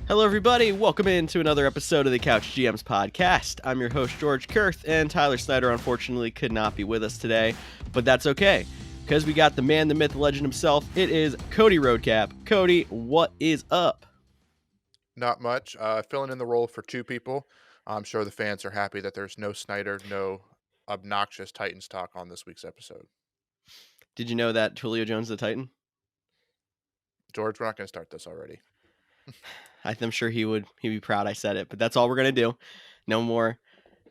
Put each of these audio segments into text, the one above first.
Hello, everybody. Welcome into another episode of the Couch GMs podcast. I'm your host, George Kurth, and Tyler Snyder unfortunately could not be with us today, but that's okay, because we got the man, the myth, the legend himself. It is Cody Roadcap. Cody, what is up? Not much. Filling in the role for two people. I'm sure the fans are happy that there's no Snyder, no obnoxious Titans talk on this week's episode. Did you know that Julio Jones is a Titan? George, we're not going to start this already. I'm sure he'd be proud I said it, but that's all we're going to do. No more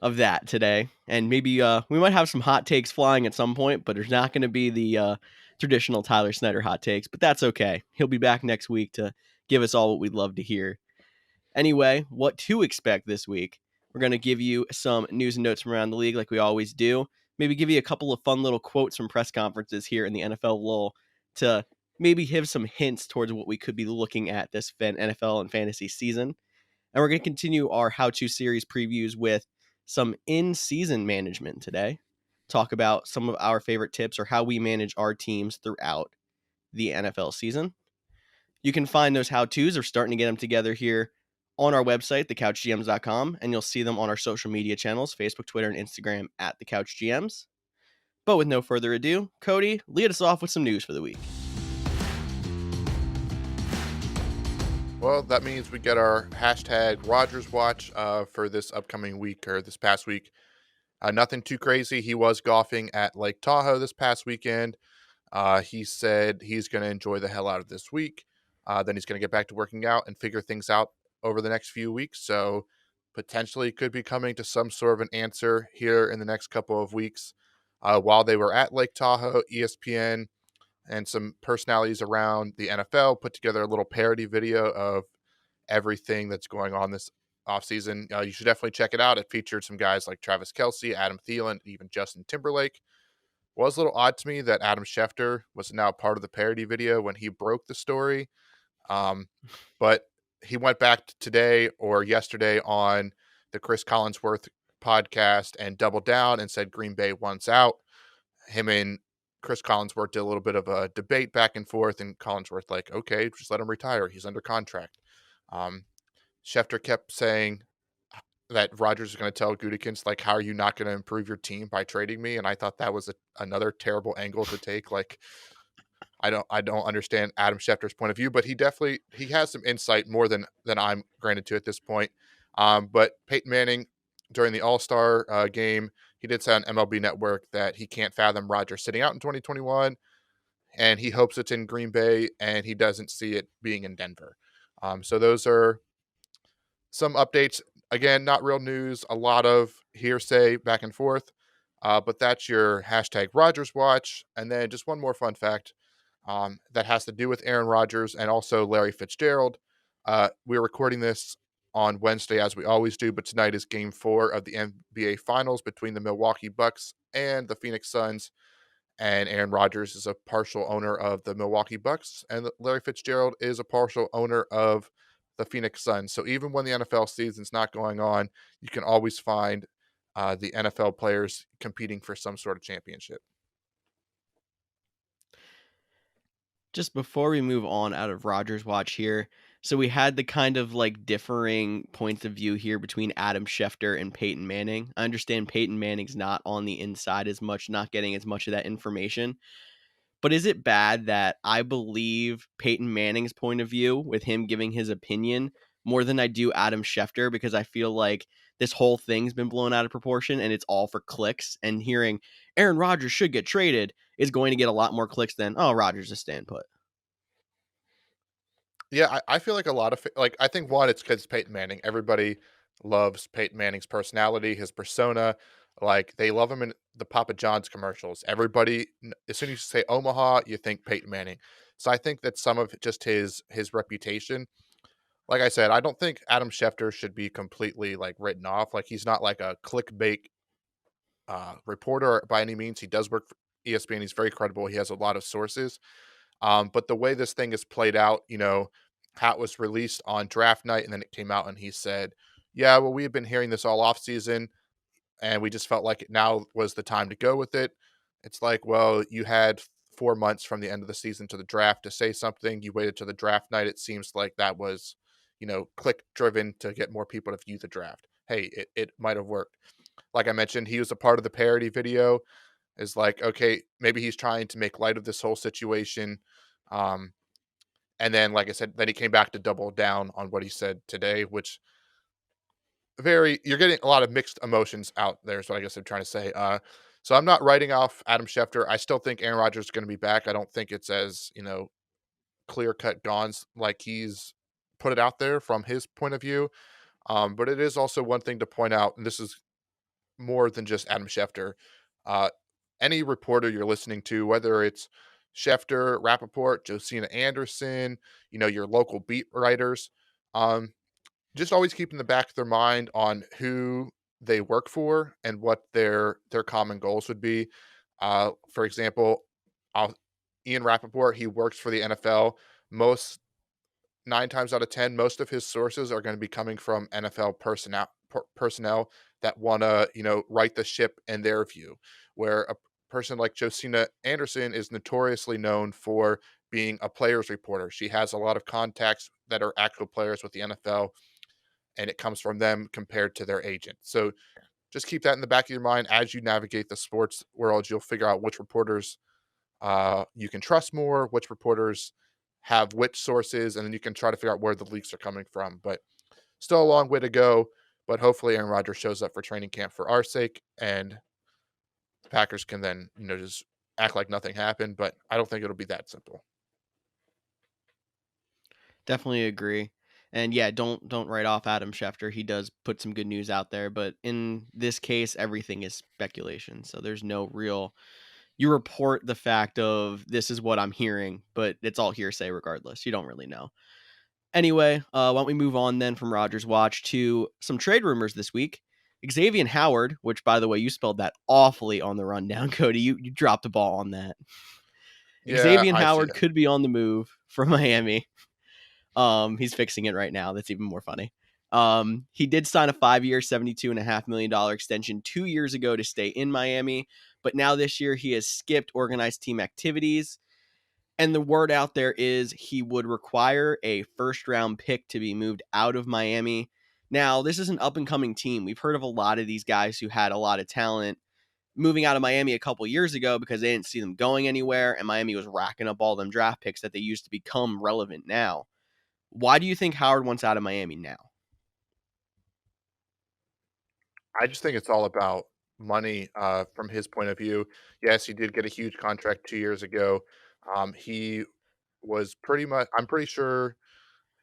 of that today. And maybe we might have some hot takes flying at some point, but there's not going to be the traditional Tyler Snyder hot takes, but that's okay. He'll be back next week to give us all what we'd love to hear. Anyway, what to expect this week. We're going to give you some news and notes from around the league like we always do. Maybe give you a couple of fun little quotes from press conferences here in the NFL lull to maybe give some hints towards what we could be looking at this NFL and fantasy season. And we're going to continue our how-to series previews with some in-season management today. Talk about some of our favorite tips or how we manage our teams throughout the NFL season. You can find those how-tos or starting to get them together here on our website, thecouchgms.com, and you'll see them on our social media channels, Facebook, Twitter, and Instagram at thecouchgms. But with no further ado, Cody, lead us off with some news for the week. Well, that means we get our hashtag RodgersWatch for this upcoming week or this past week. Nothing too crazy. He was golfing at Lake Tahoe this past weekend. He said he's going to enjoy the hell out of this week. Then he's going to get back to working out and figure things out over the next few weeks. So potentially could be coming to some sort of an answer here in the next couple of weeks. While they were at Lake Tahoe, ESPN and some personalities around the NFL put together a little parody video of everything that's going on this offseason. You should definitely check it out. It featured some guys like Travis Kelce, Adam Thielen, even Justin Timberlake. Was a little odd to me that Adam Schefter was now part of the parody video when he broke the story. But he went back today or yesterday on the Chris Collinsworth podcast and doubled down and said Green Bay wants out. Him and Chris Collinsworth did a little bit of a debate back and forth, and Collinsworth like, okay, just let him retire. He's under contract. Schefter kept saying that Rodgers is going to tell Gutekunst, like, how are you not going to improve your team by trading me? And I thought that was another terrible angle to take. Like, I don't understand Adam Schefter's point of view, but he has some insight more than I'm granted to at this point. But Peyton Manning during the All-Star game, he did say on MLB Network that he can't fathom Rodgers sitting out in 2021, and he hopes it's in Green Bay, and he doesn't see it being in Denver. So those are some updates. Again, not real news, a lot of hearsay back and forth, but that's your hashtag RodgersWatch. And then just one more fun fact that has to do with Aaron Rodgers and also Larry Fitzgerald. We're recording this on Wednesday, as we always do, but tonight is Game 4 of the NBA Finals between the Milwaukee Bucks and the Phoenix Suns. And Aaron Rodgers is a partial owner of the Milwaukee Bucks, and Larry Fitzgerald is a partial owner of the Phoenix Suns. So even when the NFL season's not going on, you can always find the NFL players competing for some sort of championship. Just before we move on out of Rodgers Watch here, so we had the kind of like differing points of view here between Adam Schefter and Peyton Manning. I understand Peyton Manning's not on the inside as much, not getting as much of that information. But is it bad that I believe Peyton Manning's point of view with him giving his opinion more than I do Adam Schefter, because I feel like this whole thing's been blown out of proportion and it's all for clicks, and hearing Aaron Rodgers should get traded is going to get a lot more clicks than, oh, Rodgers is staying put. Yeah, I feel like a lot of I think one, it's because Peyton Manning. Everybody loves Peyton Manning's personality, his persona. Like they love him in the Papa John's commercials. Everybody, as soon as you say Omaha, you think Peyton Manning. So I think that some of just his reputation. Like I said, I don't think Adam Schefter should be completely like written off. Like he's not like a clickbait reporter by any means. He does work for ESPN. He's very credible. He has a lot of sources. But the way this thing is played out, how it was released on draft night, and then it came out, and he said, "Yeah, well, we have been hearing this all off season, and we just felt like it now was the time to go with it." It's like, well, you had 4 months from the end of the season to the draft to say something. You waited to the draft night. It seems like that was, click driven to get more people to view the draft. Hey, it might have worked. Like I mentioned, he was a part of the parody video. Is like, okay, maybe he's trying to make light of this whole situation. Um, and then, like I said, then he came back to double down on what he said today, which you're getting a lot of mixed emotions out there. So I guess I'm trying to say. So I'm not writing off Adam Schefter. I still think Aaron Rodgers is going to be back. I don't think it's as clear cut gone like he's put it out there from his point of view. But it is also one thing to point out, and this is more than just Adam Schefter. Uh, any reporter you're listening to, whether it's Schefter, Rappaport, Josina Anderson, your local beat writers, um, just always keep in the back of their mind on who they work for and what their common goals would be. For example, I'll, Ian Rappaport, he works for the NFL. Most 9 times out of 10, most of his sources are going to be coming from NFL personnel that want to, right the ship in their view. Where a person like Josina Anderson is notoriously known for being a players reporter. She has a lot of contacts that are actual players with the NFL, and it comes from them compared to their agent. So just keep that in the back of your mind as you navigate the sports world. You'll figure out which reporters you can trust more, which reporters have which sources, and then you can try to figure out where the leaks are coming from. But still a long way to go. But hopefully Aaron Rodgers shows up for training camp for our sake, and the Packers can then, just act like nothing happened. But I don't think it'll be that simple. Definitely agree. And yeah, don't write off Adam Schefter. He does put some good news out there, but in this case, everything is speculation. So there's no real. You report the fact of this is what I'm hearing, but it's all hearsay regardless. You don't really know. Anyway, why don't we move on then from Rogers Watch to some trade rumors this week? Xavien Howard, which by the way, you spelled that awfully on the rundown, Cody. You dropped the ball on that. Yeah, Xavien I see Howard that. could be on the move from Miami. He's fixing it right now. That's even more funny. He did sign a 5-year, $72.5 million extension 2 years ago to stay in Miami, but now this year he has skipped organized team activities. And the word out there is he would require a first round pick to be moved out of Miami. Now, this is an up and coming team. We've heard of a lot of these guys who had a lot of talent moving out of Miami a couple years ago because they didn't see them going anywhere, and Miami was racking up all them draft picks that they used to become relevant now. Why do you think Howard wants out of Miami now? I just think it's all about money from his point of view. Yes, he did get a huge contract 2 years ago. He was pretty much, I'm pretty sure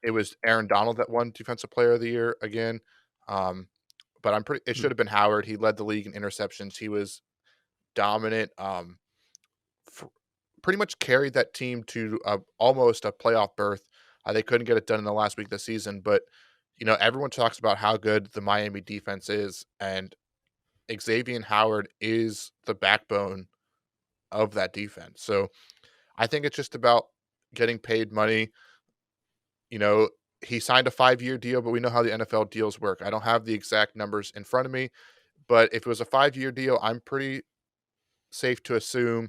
it was Aaron Donald that won Defensive Player of the Year again. Um, but it Hmm. should have been Howard. He led the league in interceptions. He was dominant. F- Pretty much carried that team to almost a playoff berth. They couldn't get it done in the last week of the season, but everyone talks about how good the Miami defense is, and Xavien Howard is the backbone of that defense. So I think it's just about getting paid money. You know, he signed a 5-year deal, but we know how the NFL deals work. I don't have the exact numbers in front of me, but if it was a 5-year deal, I'm pretty safe to assume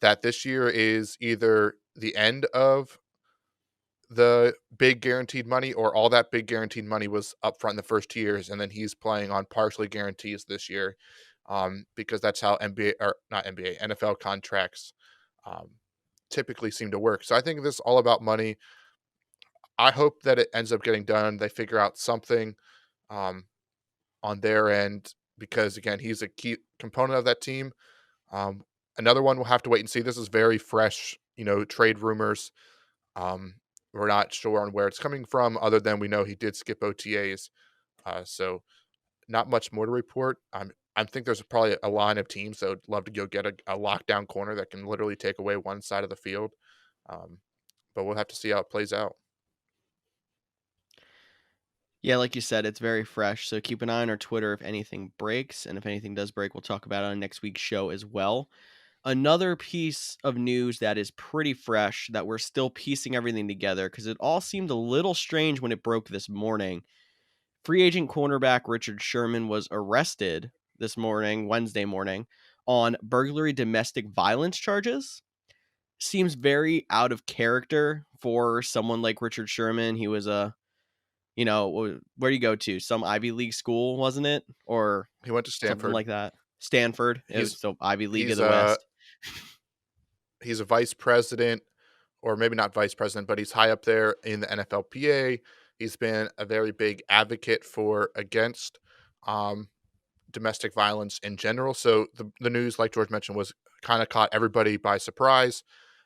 that this year is either the end of the big guaranteed money or all that big guaranteed money was up front in the first 2 years, and then he's playing on partially guarantees this year, because that's how NBA or not NBA NFL contracts um, typically seem to work. So I think this is all about money. I hope that it ends up getting done. They figure out something um, on their end because again, he's a key component of that team. Um, Another one we'll have to wait and see. This is very fresh, trade rumors. Um, we're not sure on where it's coming from, other than we know he did skip OTAs. So not much more to report. I think there's probably a line of teams that would love to go get a lockdown corner that can literally take away one side of the field. Um, but we'll have to see how it plays out. Yeah, like you said, it's very fresh. So keep an eye on our Twitter if anything breaks. And if anything does break, we'll talk about it on next week's show as well. Another piece of news that is pretty fresh that we're still piecing everything together because it all seemed a little strange when it broke this morning. Free agent cornerback Richard Sherman was arrested this morning, Wednesday morning, on burglary domestic violence charges. Seems very out of character for someone like Richard Sherman. He was a where do you go to? Some Ivy League school, wasn't it? Or He went to something Stanford. like that. Stanford. He's So Ivy League of he's the a West. he's a vice president, or maybe not vice president, but he's high up there in the NFLPA. He's been a very big advocate for against um, domestic violence in general. So the news, like George mentioned, was kind of caught everybody by surprise.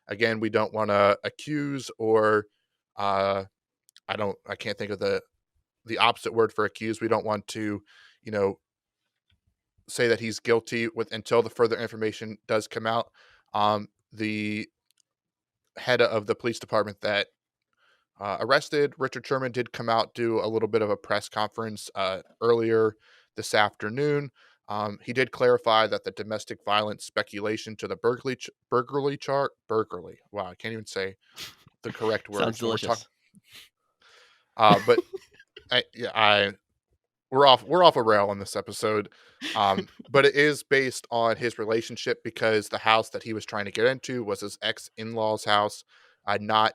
Again, we don't want to accuse or uh, I can't think of the opposite word for accuse. We don't want to, you know, say that he's guilty with until the further information does come out. The head of the police department that arrested Richard Sherman did come out, do a little bit of a press conference earlier this afternoon. He did clarify that the domestic violence speculation to the Burglary. Wow, I can't even say the correct Sounds words when we're talking. delicious. But I we're off a rail on this episode. But it is based on his relationship because the house that he was trying to get into was his ex in law's house, not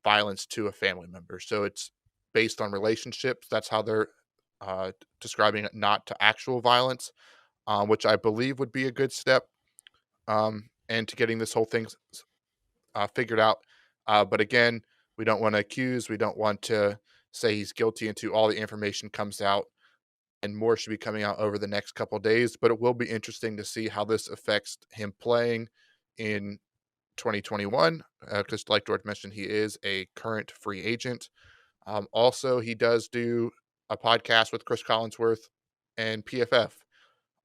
violence to a family member. So it's based on relationships. That's how they're describing it, not to actual violence, which I believe would be a good step and to getting this whole thing figured out. But again, we don't want to accuse. We don't want to say he's guilty until all the information comes out, and more should be coming out over the next couple of days. But it will be interesting to see how this affects him playing in 2021, because like George mentioned, he is a current free agent. Also, he does do a podcast with Chris Collinsworth and PFF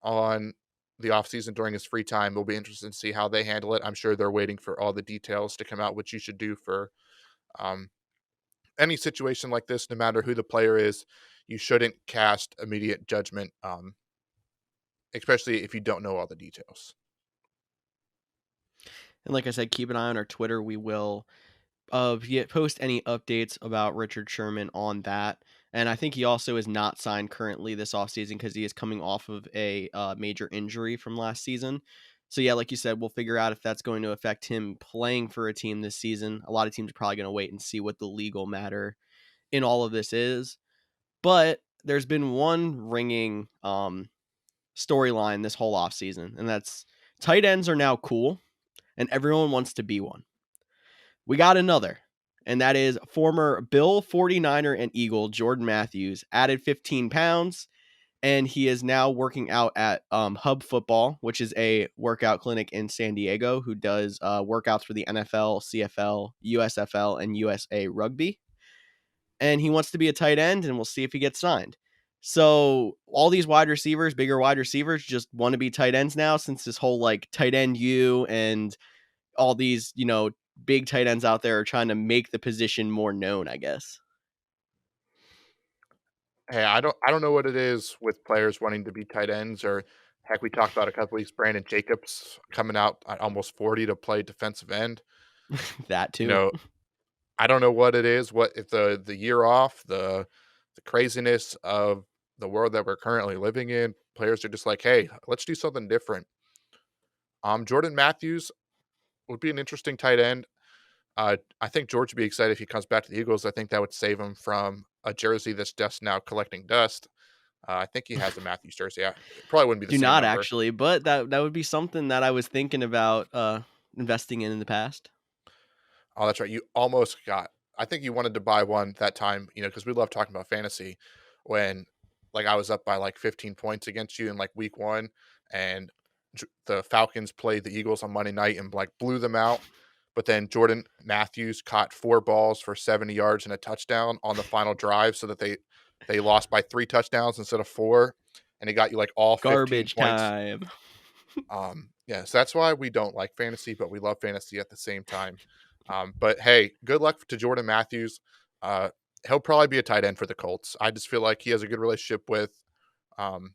on the offseason during his free time. It'll be interesting to see how they handle it. I'm sure they're waiting for all the details to come out, which you should do for um, any situation like this, no matter who the player is. You shouldn't cast immediate judgment, especially if you don't know all the details. And like I said, keep an eye on our Twitter. We will post any updates about Richard Sherman on that. And I think he also is not signed currently this offseason because he is coming off of a major injury from last season. So, yeah, like you said, we'll figure out if that's going to affect him playing for a team this season. A lot of teams are probably going to wait and see what the legal matter in all of this is. But there's been one ringing storyline this whole offseason, and that's tight ends are now cool, and everyone wants to be one. We got another, and that is former Bill 49er and Eagle Jordan Matthews added 15 pounds, and he is now working out at Hub Football, which is a workout clinic in San Diego who does workouts for the NFL, CFL, USFL, and USA Rugby. And he wants to be a tight end, and we'll see if he gets signed. So all these wide receivers, bigger wide receivers, just want to be tight ends now since this whole like tight end you and all these, big tight ends out there are trying to make the position more known, I guess. Hey, I don't know what it is with players wanting to be tight ends, or heck, we talked about a couple weeks, Brandon Jacobs coming out at almost 40 to play defensive end. That You too. know, I don't know what it is, what if the year off, the craziness of the world that we're currently living in, players are just like, hey, let's do something different. Jordan Matthews would be an interesting tight end. I think George would be excited if he comes back to the Eagles. I think that would save him from a jersey that's just now collecting dust. I think he has a Matthews jersey. Yeah, it probably wouldn't be the Do same not number. actually, but that would be something that I was thinking about investing in the past. Oh, that's right. You almost got. I think you wanted to buy one that time, because we love talking about fantasy. When, like, I was up by like 15 points against you in like week one, and the Falcons played the Eagles on Monday night and like blew them out. But then Jordan Matthews caught 4 balls for 70 yards and a touchdown on the final drive, so that they lost by 3 touchdowns instead of 4, and it got you like all 15 Garbage points. time. Yeah, so that's why we don't like fantasy, but we love fantasy at the same time. But hey, good luck to Jordan Matthews. Uh, he'll probably be a tight end for the Colts. I just feel like he has a good relationship with um,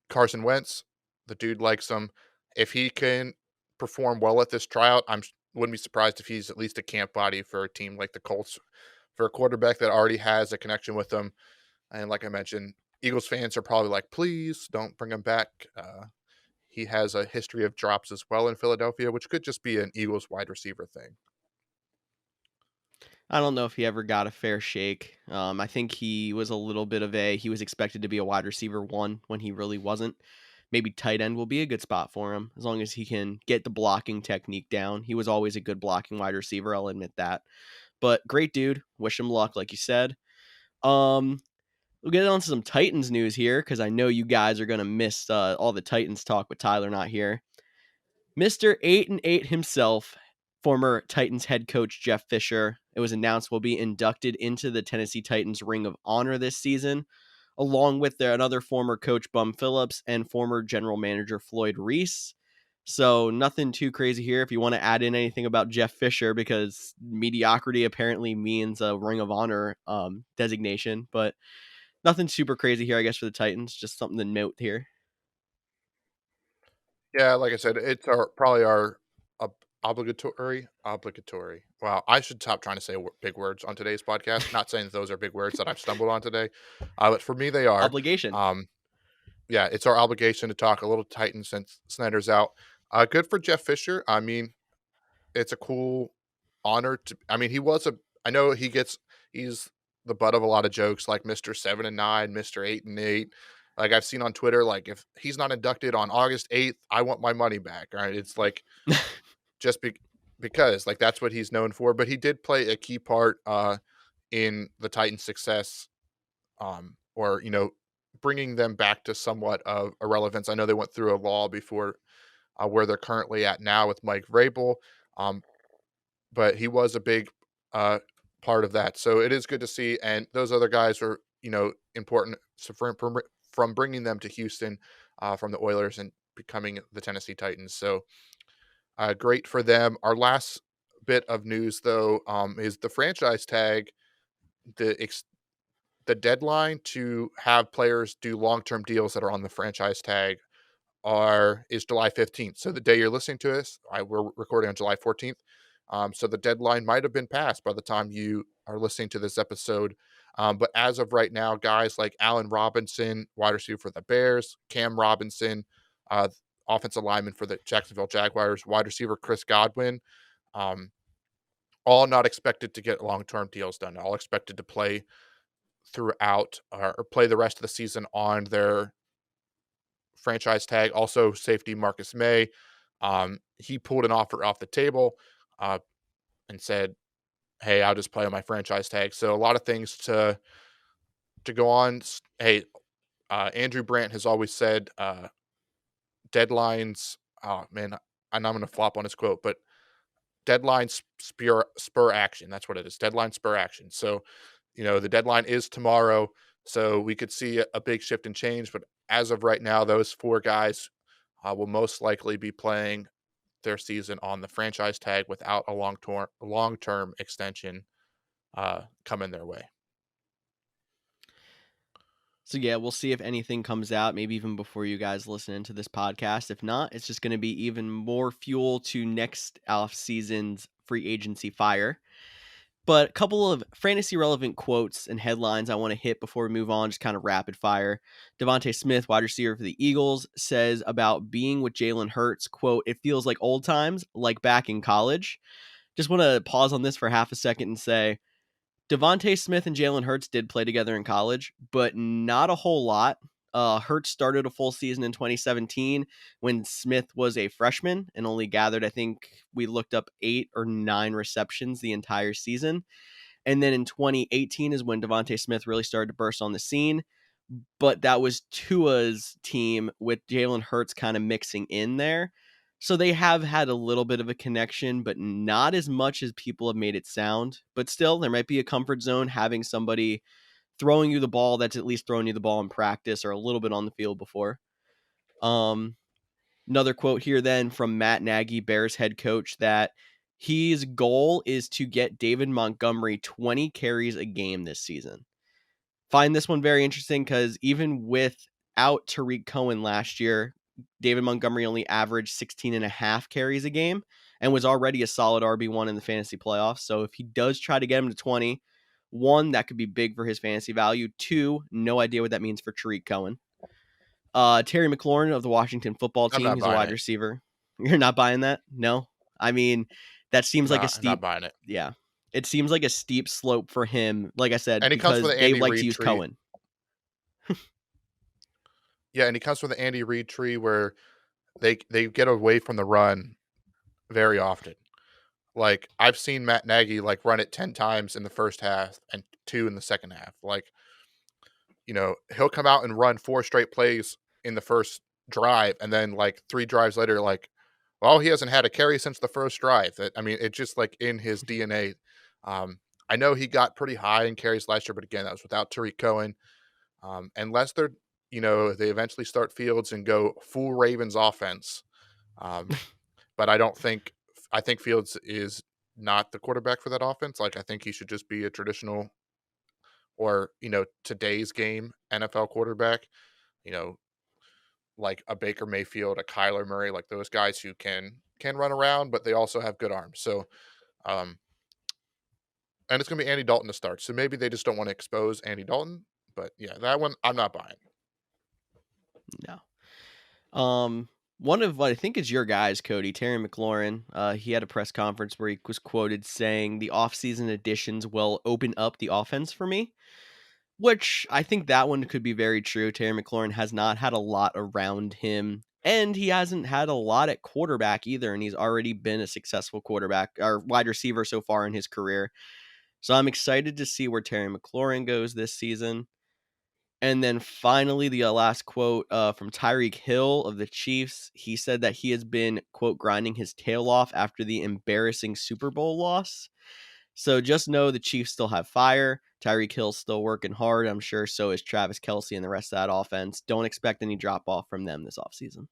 Carson Wentz. The dude likes him. If he can perform well at this tryout, wouldn't be surprised if he's at least a camp body for a team like the Colts, for a quarterback that already has a connection with them. And like I mentioned, Eagles fans are probably like, please don't bring him back. He has a history of drops as well in Philadelphia, which could just be an Eagles wide receiver thing. I don't know if he ever got a fair shake. I think he was a little bit of he was expected to be a wide receiver one when he really wasn't. Maybe tight end will be a good spot for him as long as he can get the blocking technique down. He was always a good blocking wide receiver, I'll admit that. But great dude. Wish him luck, like you said. Um, we'll get on to some Titans news here because I know you guys are gonna miss all the Titans talk with Tyler not here. Mr. 8-8 himself, former Titans head coach Jeff Fisher, it was announced will be inducted into the Tennessee Titans Ring of Honor this season, along with another former coach Bum Phillips and former general manager Floyd Reese. So nothing too crazy here if you want to add in anything about Jeff Fisher, because mediocrity apparently means a Ring of Honor designation, but nothing super crazy here, I guess, for the Titans. Just something to note here. Yeah, like I said, it's probably our obligatory. Wow, I should stop trying to say big words on today's podcast. Not saying that those are big words that I've stumbled on today, but for me they are. Obligation. Yeah, it's our obligation to talk a little Titans since Snyder's out. Good for Jeff Fisher. I mean, it's a cool honor to. I mean, he was a. I know he's the butt of a lot of jokes like Mr. 7-9, Mr. 8-8. Like I've seen on Twitter, like if he's not inducted on August 8th, I want my money back. Right? It's like just because like that's what he's known for. But he did play a key part in the Titans' success, or bringing them back to somewhat of irrelevance. I know they went through a law before where they're currently at now with Mike Vrabel. Um, but he was a big part of that. So it is good to see. And those other guys are, important from bringing them to Houston from the Oilers and becoming the Tennessee Titans. So great for them. Our last bit of news, though, is the franchise tag. The deadline to have players do long-term deals that are on the franchise tag is July 15th. So the day you're listening to this, we're recording on July 14th. So the deadline might have been passed by the time you are listening to this episode. But as of right now, guys like Allen Robinson, wide receiver for the Bears, Cam Robinson, offensive lineman for the Jacksonville Jaguars, wide receiver Chris Godwin, all not expected to get long-term deals done. All expected to play throughout or play the rest of the season on their franchise tag. Also, safety Marcus May, he pulled an offer off the table and said, "Hey, I'll just play on my franchise tag." So a lot of things to go on. Hey, Andrew Brandt has always said deadlines. Oh man, I'm going to flop on his quote, but deadlines spur action. That's what it is. Deadline spur action. So the deadline is tomorrow. So we could see a big shift and change. But as of right now, those four guys will most likely be playing their season on the franchise tag without a long-term extension coming their way. So yeah, we'll see if anything comes out, maybe even before you guys listen to this podcast. If not, it's just going to be even more fuel to next off season's free agency fire. But a couple of fantasy relevant quotes and headlines I want to hit before we move on, just kind of rapid fire. Devontae Smith, wide receiver for the Eagles, says about being with Jalen Hurts, quote, "It feels like old times, like back in college." Just want to pause on this for half a second and say, Devontae Smith and Jalen Hurts did play together in college, but not a whole lot. Hurts started a full season in 2017 when Smith was a freshman and only gathered, I think we looked up 8 or 9 receptions the entire season. And then in 2018 is when Devontae Smith really started to burst on the scene. But that was Tua's team with Jalen Hurts kind of mixing in there. So they have had a little bit of a connection, but not as much as people have made it sound. But still, there might be a comfort zone having somebody throwing you the ball that's at least throwing you the ball in practice or a little bit on the field before. Another quote here then from Matt Nagy, Bears head coach, that his goal is to get David Montgomery 20 carries a game this season. Find this one very interesting because even without Tariq Cohen last year, David Montgomery only averaged 16 and a half carries a game and was already a solid RB1 in the fantasy playoffs. So if he does try to get him to 20, 1, that could be big for his fantasy value. 2, no idea what that means for Tariq Cohen. Terry McLaurin of the Washington football team, he's a wide receiver. You're not buying that? No? I mean, that seems like a steep... I'm not buying it. Yeah. it seems like a steep slope for him, like I said, And he comes from because the they Andy like to Reid use tree. Cohen. Yeah, and he comes from the Andy Reid tree where they get away from the run very often. Like, I've seen Matt Nagy, like, run it 10 times in the first half and 2 in the second half. Like, he'll come out and run 4 straight plays in the first drive, and then, like, 3 drives later, like, well, he hasn't had a carry since the first drive. I mean, it's just, like, in his DNA. Um, I know he got pretty high in carries last year, but again, that was without Tariq Cohen. Unless they eventually start Fields and go full Ravens offense. Um, but I think Fields is not the quarterback for that offense. Like, I think he should just be a traditional or, today's game NFL quarterback, you know, like a Baker Mayfield, a Kyler Murray, like those guys who can run around, but they also have good arms. So, um, and it's gonna be Andy Dalton to start. So maybe they just don't want to expose Andy Dalton. But yeah, that one I'm not buying. No. One of what I think is your guys, Cody, Terry McLaurin, he had a press conference where he was quoted saying the offseason additions will open up the offense for me, which I think that one could be very true. Terry McLaurin has not had a lot around him, and he hasn't had a lot at quarterback either, and he's already been a successful quarterback or wide receiver so far in his career. So I'm excited to see where Terry McLaurin goes this season. And then finally, the last quote from Tyreek Hill of the Chiefs. He said that he has been, quote, grinding his tail off after the embarrassing Super Bowl loss. So just know the Chiefs still have fire. Tyreek Hill's still working hard. I'm sure so is Travis Kelce and the rest of that offense. Don't expect any drop off from them this offseason.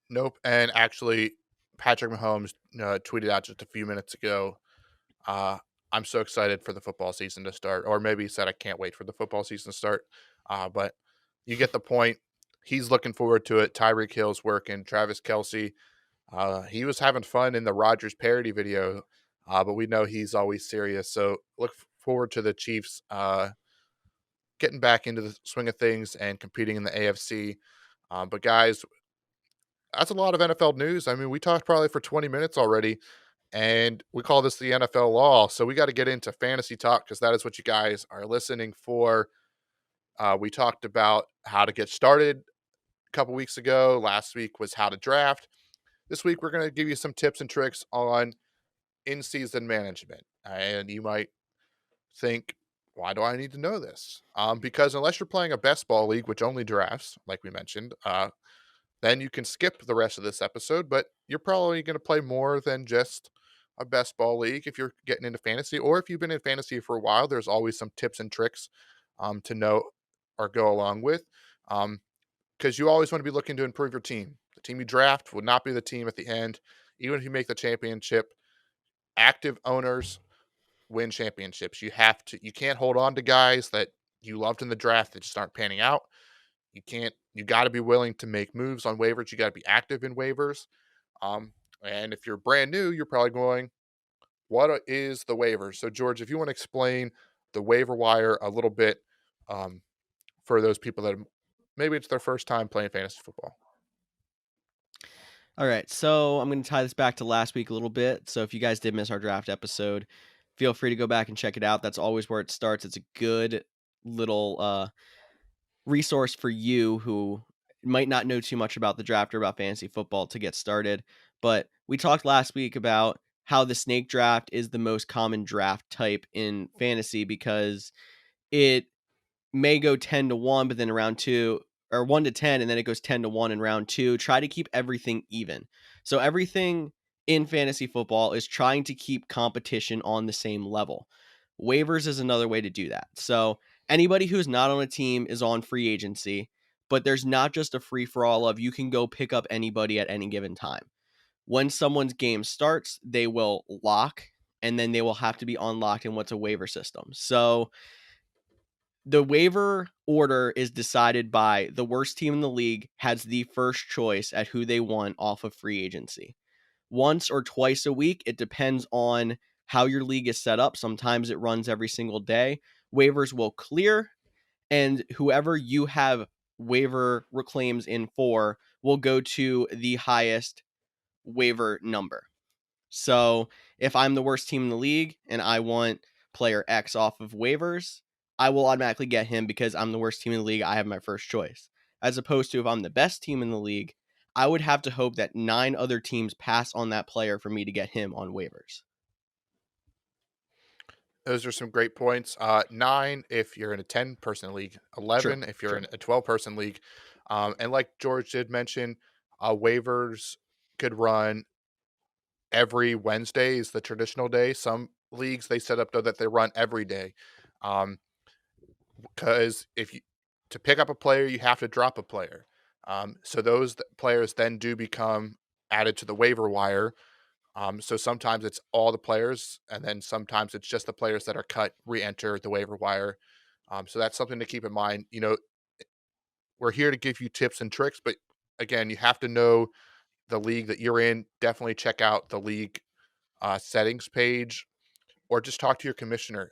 Nope. And actually, Patrick Mahomes tweeted out just a few minutes ago. Uh, I'm so excited for the football season to start, or maybe he said I can't wait for the football season to start. But you get the point. He's looking forward to it. Tyreek Hill's working. Travis Kelsey, he was having fun in the Rodgers parody video, but we know he's always serious. So look forward to the Chiefs getting back into the swing of things and competing in the AFC. But guys, that's a lot of NFL news. I mean, we talked probably for 20 minutes already, and we call this the NFL law. So we got to get into fantasy talk because that is what you guys are listening for. We talked about how to get started a couple weeks ago. Last week was how to draft. This week, we're going to give you some tips and tricks on in season management. And you might think, why do I need to know this? Because unless you're playing a best ball league, which only drafts, like we mentioned, then you can skip the rest of this episode. But you're probably going to play more than just a best ball league if you're getting into fantasy, or if you've been in fantasy for a while. There's always some tips and tricks to know or go along with. Because you always want to be looking to improve your team. The team you draft would not be the team at the end, even if you make the championship. Active owners win championships. You can't hold on to guys that you loved in the draft that just aren't panning out. You got to be willing to make moves on waivers. You got to be active in waivers. And if you're brand new, you're probably going, what is the waiver? So George, if you want to explain the waiver wire a little bit, um, for those people that maybe it's their first time playing fantasy football. All right, so I'm going to tie this back to last week a little bit. So if you guys did miss our draft episode, feel free to go back and check it out. That's always where it starts. It's a good little resource for you who might not know too much about the draft or about fantasy football to get started. But we talked last week about how the snake draft is the most common draft type in fantasy because it may go 10 to 1, but then around 2 or 1 to 10, and then it goes 10 to 1 in round 2. Try to keep everything even. So everything in fantasy football is trying to keep competition on the same level. Waivers is another way to do that. So anybody who's not on a team is on free agency, but there's not just a free for all of you can go pick up anybody at any given time. When someone's game starts, they will lock, and then they will have to be unlocked in what's a waiver system. So the waiver order is decided by the worst team in the league has the first choice at who they want off of free agency. Once or twice a week, it depends on how your league is set up. Sometimes it runs every single day. Waivers will clear, and whoever you have waiver reclaims in for will go to the highest waiver number. So if I'm the worst team in the league and I want player X off of waivers, I will automatically get him because I'm the worst team in the league. I have my first choice. As opposed to if I'm the best team in the league, I would have to hope that 9 other teams pass on that player for me to get him on waivers. Those are some great points. 9 if you're in a 10-person league, True, 11 if you're true. in a 12-person league. And like George did mention, waivers could run every Wednesday is the traditional day. Some leagues they set up though that they run every day. Um, because if you to pick up a player, you have to drop a player. So those players then do become added to the waiver wire. So sometimes it's all the players, and then sometimes it's just the players that are cut re-enter the waiver wire. So that's something to keep in mind. We're here to give you tips and tricks, but again, you have to know the league that you're in. Definitely check out the league settings page or just talk to your commissioner.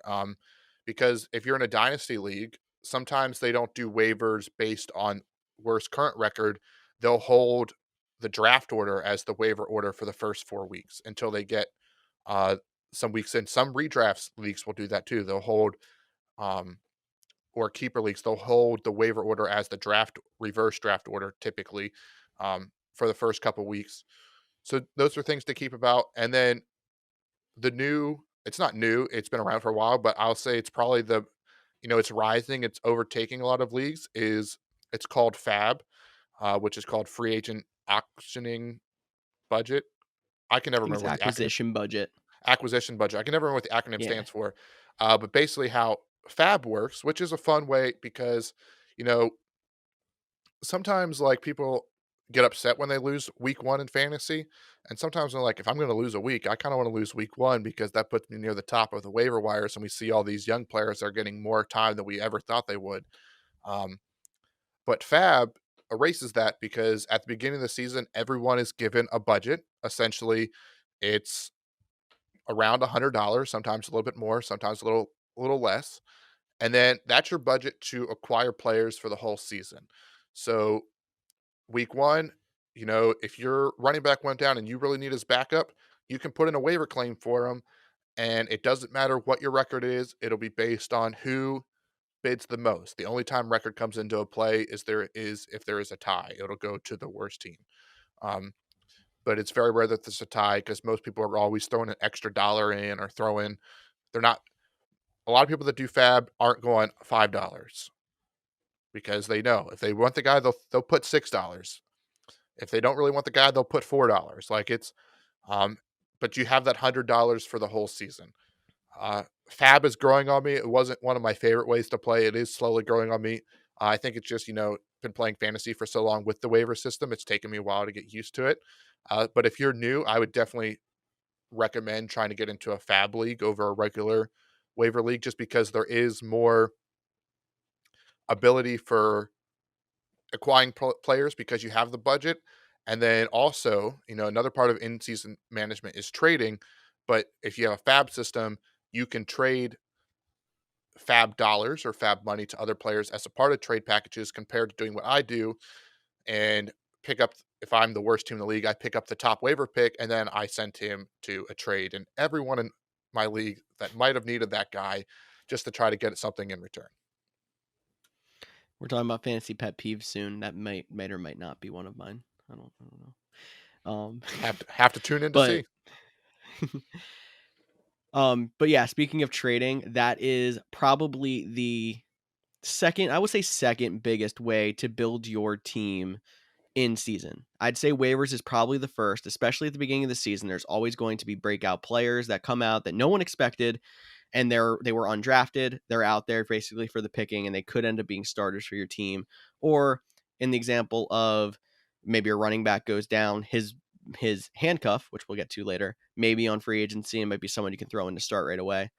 Because if you're in a dynasty league, sometimes they don't do waivers based on worst current record. They'll hold the draft order as the waiver order for the first 4 weeks until they get uh, some weeks in. Some redrafts leagues will do that too. They'll hold, um, or keeper leagues, they'll hold the waiver order as the reverse draft order typically for the first couple weeks. So those are things to keep about. And then it's not new, it's been around for a while, but I'll say it's probably it's rising, it's overtaking a lot of leagues, it's called FAAB, which is called free agent auctioning budget. I can I never think remember it's what the acquisition budget. acquisition budget. I can never remember what the acronym Yeah. stands for. But basically how FAAB works, which is a fun way because, you know, sometimes like people get upset when they lose week 1 in fantasy, and sometimes they're like, if I'm going to lose a week, I kind of want to lose week 1 because that puts me near the top of the waiver wires, and we see all these young players that are getting more time than we ever thought they would. Um, but FAAB erases that because at the beginning of the season, everyone is given a budget. Essentially, it's around $100, sometimes a little bit more, sometimes a little less, and then that's your budget to acquire players for the whole season. So week 1, if your running back went down and you really need his backup, you can put in a waiver claim for him, and it doesn't matter what your record is. It'll be based on who bids the most. The only time record comes into a play is if there is a tie. It'll go to the worst team. Um, but it's very rare that there's a tie because most people are always throwing an extra dollar in or throwing. They're not. A lot of people that do FAAB aren't going $5 because they know if they want the guy, they'll put $6. If they don't really want the guy, they'll put $4. Like um, but you have that $100 for the whole season. FAAB is growing on me. It wasn't one of my favorite ways to play. It is slowly growing on me. I think it's just been playing fantasy for so long with the waiver system. It's taken me a while to get used to it. But if you're new, I would definitely recommend trying to get into a FAAB league over a regular waiver league, just because there is more ability for acquiring players because you have the budget. And then also, another part of in-season management is trading. But if you have a FAAB system, you can trade FAAB dollars or FAAB money to other players as a part of trade packages compared to doing what I do and pick up. If I'm the worst team in the league, I pick up the top waiver pick and then I send him to a trade. And everyone in my league that might have needed that guy just to try to get something in return. We're talking about fantasy pet peeves soon. That might or might not be one of mine. I don't know. Have to tune in to But see. but yeah, speaking of trading, that is probably the I would say second biggest way to build your team in season. I'd say waivers is probably the first, especially at the beginning of the season. There's always going to be breakout players that come out that no one expected, and they were undrafted. They're out there basically for the picking, and they could end up being starters for your team. Or in the example of maybe a running back goes down, his handcuff, which we'll get to later, maybe on free agency and might be someone you can throw in to start right away.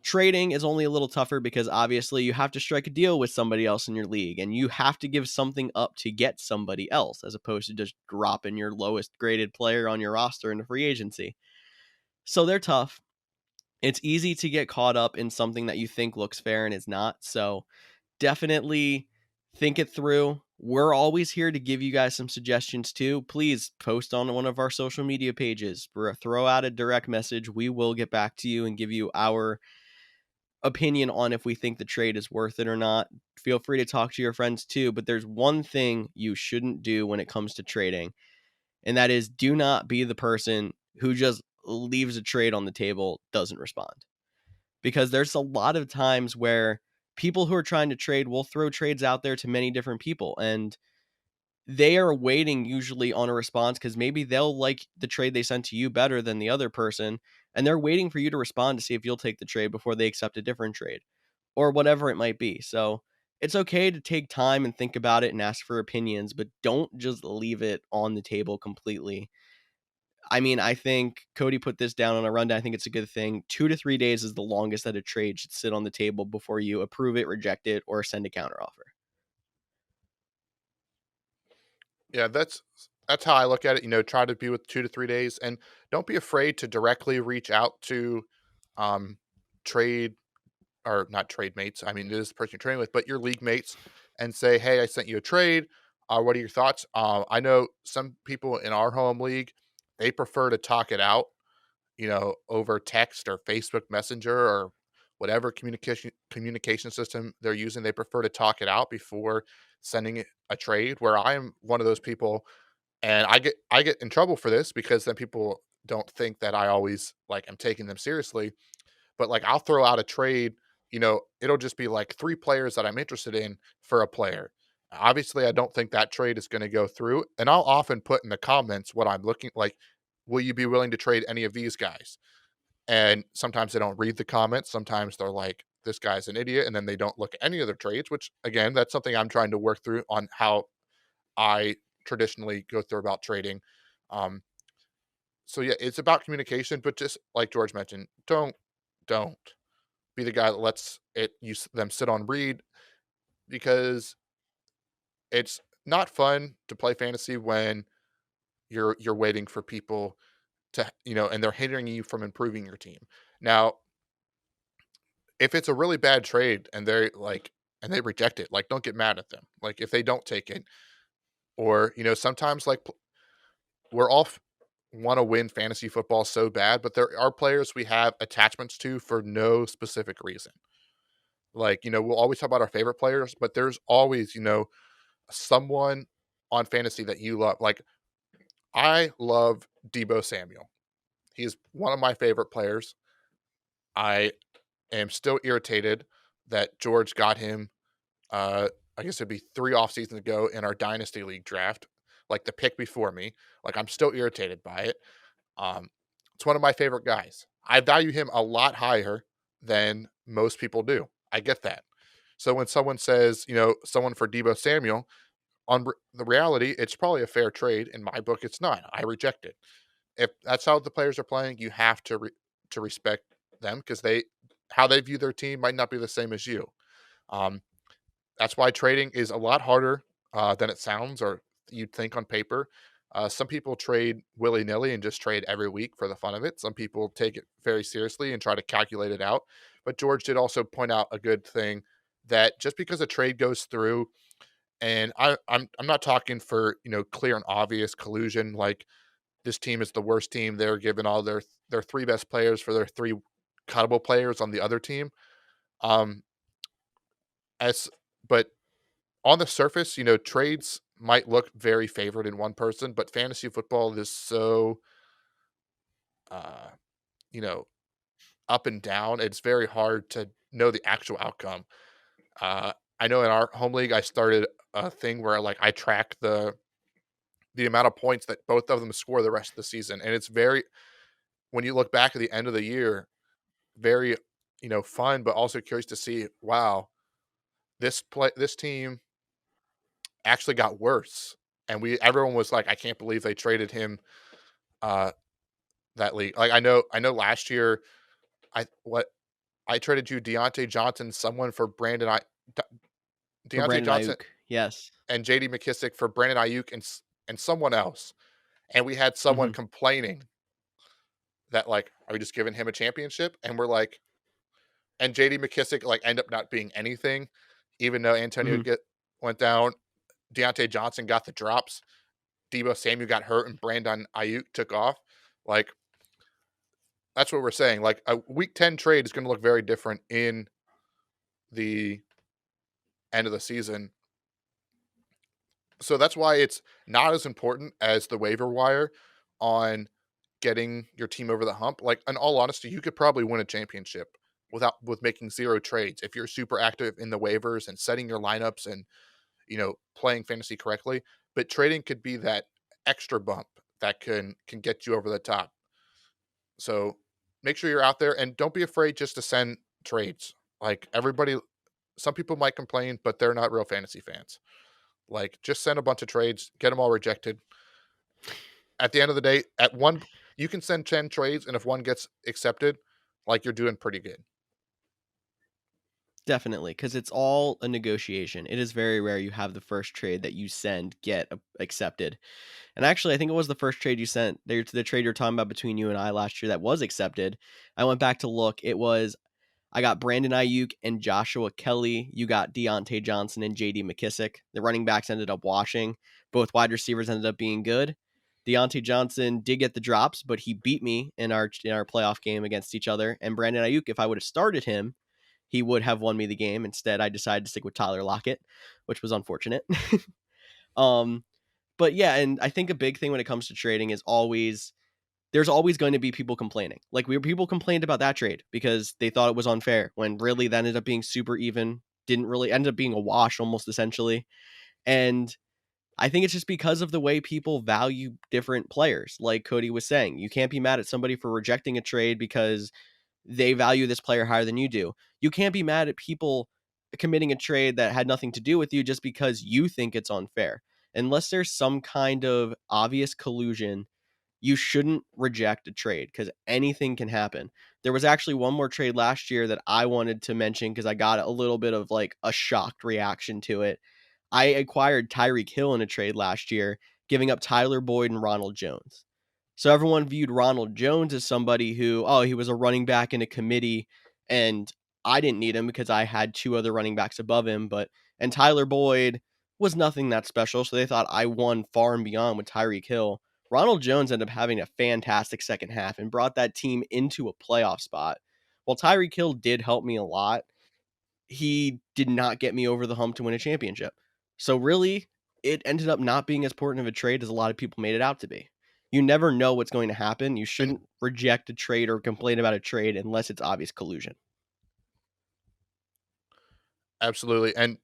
Trading is only a little tougher because obviously you have to strike a deal with somebody else in your league and you have to give something up to get somebody else as opposed to just dropping your lowest graded player on your roster into free agency. So they're tough. It's easy to get caught up in something that you think looks fair and is not. So definitely think it through. We're always here to give you guys some suggestions too. Please post on one of our social media pages or throw out a direct message. We will get back to you and give you our opinion on if we think the trade is worth it or not. Feel free to talk to your friends too, but there's one thing you shouldn't do when it comes to trading, and that is do not be the person who just leaves a trade on the table, doesn't respond. Because there's a lot of times where people who are trying to trade will throw trades out there to many different people, and they are waiting usually on a response because maybe they'll like the trade they sent to you better than the other person, and they're waiting for you to respond to see if you'll take the trade before they accept a different trade or whatever it might be. So it's okay to take time and think about it and ask for opinions, but don't just leave it on the table completely. I mean, I think Cody put this down on a rundown. I think it's a good thing. 2 to 3 days is the longest that a trade should sit on the table before you approve it, reject it, or send a counteroffer. Yeah, that's how I look at it. Try to be with 2 to 3 days, and don't be afraid to directly reach out to um, trade or not trade mates. I mean, it is the person you're trading with, but your league mates, and say, "Hey, I sent you a trade. What are your thoughts?" I know some people in our home league, they prefer to talk it out, over text or Facebook Messenger or whatever communication system they're using. They prefer to talk it out before sending a trade. Where I am one of those people, and I get in trouble for this because then people don't think that I always like am taking them seriously. But like I'll throw out a trade, it'll just be like 3 players that I'm interested in for a player. Obviously, I don't think that trade is going to go through, and I'll often put in the comments what I'm looking like. Will you be willing to trade any of these guys? And sometimes they don't read the comments. Sometimes they're like, this guy's an idiot. And then they don't look at any other trades, which again, that's something I'm trying to work through on how I traditionally go through about trading. Um, so yeah, it's about communication, but just like George mentioned, don't be the guy that lets them sit on read, because it's not fun to play fantasy when you're waiting for people to, and they're hindering you from improving your team. Now, if it's a really bad trade and they reject it, like, don't get mad at them. Like, if they don't take it, or, sometimes like we're all want to win fantasy football so bad, but there are players we have attachments to for no specific reason. Like, we'll always talk about our favorite players, but there's always, someone on fantasy that you love. Like, I love Debo Samuel. He's one of my favorite players. I am still irritated that George got him. I guess it'd be 3 off seasons ago in our dynasty league draft, like the pick before me. Like, I'm still irritated by it. Um, it's one of my favorite guys. I value him a lot higher than most people do. I get that. So when someone says, someone for Debo Samuel, the reality, it's probably a fair trade. In my book, it's not. I reject it. If that's how the players are playing, you have to respect them, because how they view their team might not be the same as you. Um, that's why trading is a lot harder than it sounds or you'd think on paper. Some people trade willy nilly and just trade every week for the fun of it. Some people take it very seriously and try to calculate it out. But George did also point out a good thing, that just because a trade goes through, and I'm not talking for clear and obvious collusion, like this team is the worst team. They're giving all their 3 best players for their 3 cuttable players on the other team. Um, as but on the surface, trades might look very favored in one person, but fantasy football is so, uh, you know, up and down. It's very hard to know the actual outcome. Uh, I know in our home league, I started a thing where like I track the amount of points that both of them score the rest of the season, and it's very, when you look back at the end of the year, very fun, but also curious to see, wow, this team actually got worse. And everyone was like, I can't believe they traded him uh that league. Like, I know last year I traded you Deontay Johnson, someone for For Deontay Brandon Johnson Ayuk, yes. and JD McKissick for Brandon Ayuk and someone else. And we had someone Hmm. complaining that, like, are we just giving him a championship? And we're like, and JD McKissick like end up not being anything, even though Antonio Hmm. get went down. Deontay Johnson got the drops, Debo Samuel got hurt, and Brandon Ayuk took off. Like, that's what we're saying. Like, a week 10 trade is going to look very different in the end of the season. So that's why it's not as important as the waiver wire on getting your team over the hump. Like, in all honesty, you could probably win a championship with making 0 trades if you're super active in the waivers and setting your lineups and, playing fantasy correctly. But trading could be that extra bump that can get you over the top. So make sure you're out there and don't be afraid just to send trades. Like, everybody, some people might complain, but they're not real fantasy fans. Like, just send a bunch of trades, get them all rejected. At the end of the day, you can send 10 trades, and if one gets accepted, like, you're doing pretty good. Definitely, because it's all a negotiation. It is very rare you have the first trade that you send get accepted. And actually, I think it was the first trade you sent, the trade you're talking about between you and I last year that was accepted. I went back to look. I got Brandon Ayuk and Joshua Kelly. You got Deontay Johnson and J.D. McKissick. The running backs ended up washing. Both wide receivers ended up being good. Deontay Johnson did get the drops, but he beat me in our playoff game against each other. And Brandon Ayuk, if I would have started him, he would have won me the game. Instead, I decided to stick with Tyler Lockett, which was unfortunate. But yeah, and I think a big thing when it comes to trading is there's always going to be people complaining. Like, people complained about that trade because they thought it was unfair, when really that ended up being super even, didn't really end up being a wash almost essentially. And I think it's just because of the way people value different players. Like Cody was saying, you can't be mad at somebody for rejecting a trade because they value this player higher than you do. You can't be mad at people committing a trade that had nothing to do with you just because you think it's unfair. Unless there's some kind of obvious collusion, you shouldn't reject a trade because anything can happen. There was actually one more trade last year that I wanted to mention because I got a little bit of like a shocked reaction to it. I acquired Tyreek Hill in a trade last year, giving up Tyler Boyd and Ronald Jones. So everyone viewed Ronald Jones as somebody who, he was a running back in a committee, and I didn't need him because I had 2 other running backs above him. And Tyler Boyd was nothing that special, so they thought I won far and beyond with Tyreek Hill. Ronald Jones ended up having a fantastic second half and brought that team into a playoff spot. While Tyreek Hill did help me a lot, he did not get me over the hump to win a championship. So really, it ended up not being as important of a trade as a lot of people made it out to be. You never know what's going to happen. You And shouldn't reject a trade or complain about a trade unless it's obvious collusion. absolutely. And,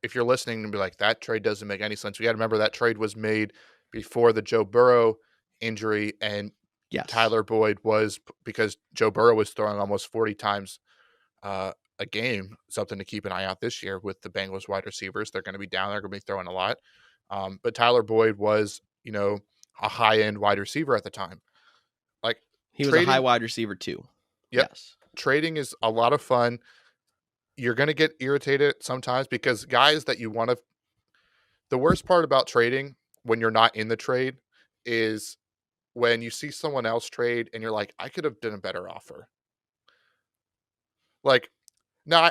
if you're listening and be like, that trade doesn't make any sense, you got to remember that trade was made before the Joe Burrow injury, and Yes. Tyler Boyd was, because Joe Burrow was throwing almost 40 times a game. Something to keep an eye out this year with the Bengals wide receivers. They're going to be down. They're going to be throwing a lot. But Tyler Boyd was, a high-end wide receiver at the time. Like, He was a high wide receiver too. Yep. Yes. Trading is a lot of fun. You're going to get irritated sometimes because guys that you want to, the worst part about trading when you're not in the trade is when you see someone else trade and you're like, I could have done a better offer. Like, no,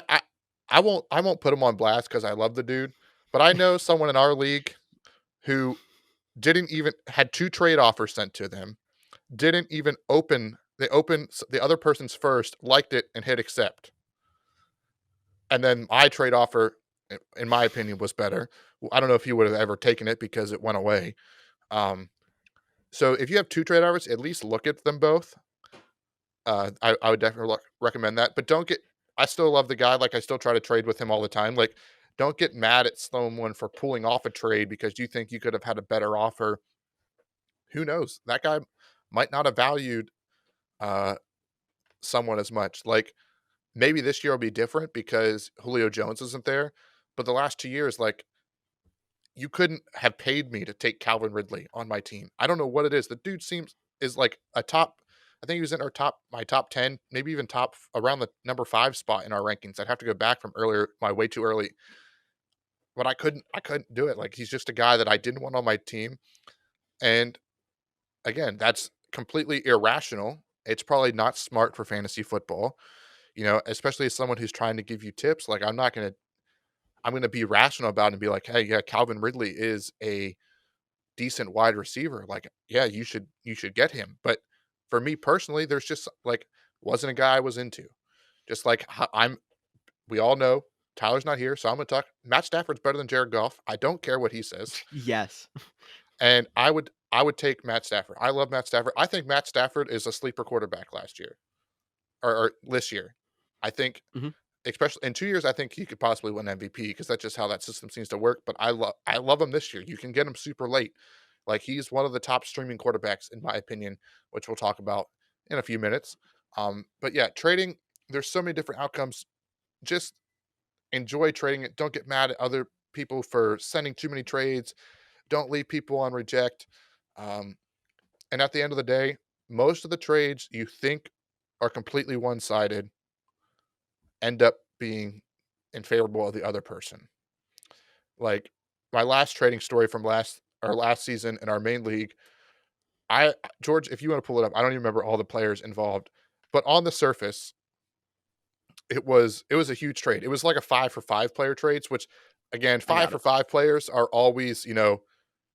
I won't put him on blast because I love the dude, but I know someone in our league who didn't even had 2 trade offers sent to them, didn't even open. They opened the other person's first, liked it, and hit accept. And then my trade offer, in my opinion, was better. I don't know if he would have ever taken it because it went away. So if you have 2 trade offers, at least look at them both. I would definitely recommend that. But don't get. I still love the guy. Like, I still try to trade with him all the time. Like, don't get mad at someone for pulling off a trade because you think you could have had a better offer. Who knows? That guy might not have valued someone as much. Like, maybe this year will be different because Julio Jones isn't there. But the last 2 years, like, you couldn't have paid me to take Calvin Ridley on my team. I don't know what it is. The dude is like a top. I think he was in my top 10, maybe even top around the number 5 spot in our rankings. I'd have to go back from earlier, my way too early. But I couldn't do it. Like, he's just a guy that I didn't want on my team. And again, that's completely irrational. It's probably not smart for fantasy football, especially as someone who's trying to give you tips. Like, I'm not going to I'm going to be rational about it and be like, hey, yeah, Calvin Ridley is a decent wide receiver. Like, yeah, you should get him. But for me personally, there's just like wasn't a guy I was into. Just like we all know Tyler's not here, so I'm going to talk. Matt Stafford's better than Jared Goff. I don't care what he says, Yes. and I would take Matt Stafford. I love Matt Stafford. I think Matt Stafford is a sleeper quarterback last year or this year. I think Mhm. especially in 2 years, I think he could possibly win MVP because that's just how that system seems to work. But I love him this year. You can get him super late. Like he's one of the top streaming quarterbacks in my opinion, which we'll talk about in a few minutes. But yeah, trading. There's so many different outcomes. Just enjoy trading it. Don't get mad at other people for sending too many trades. Don't leave people on reject. Um, and at the end of the day, most of the trades you think are completely one sided end up being in favorable of the other person. Like my last trading story from last season in our main league, I George, if you want to pull it up, I don't even remember all the players involved, but on the surface, it was a huge trade. It was like a 5 for 5 player trades, which again, I five got for it. five players are always,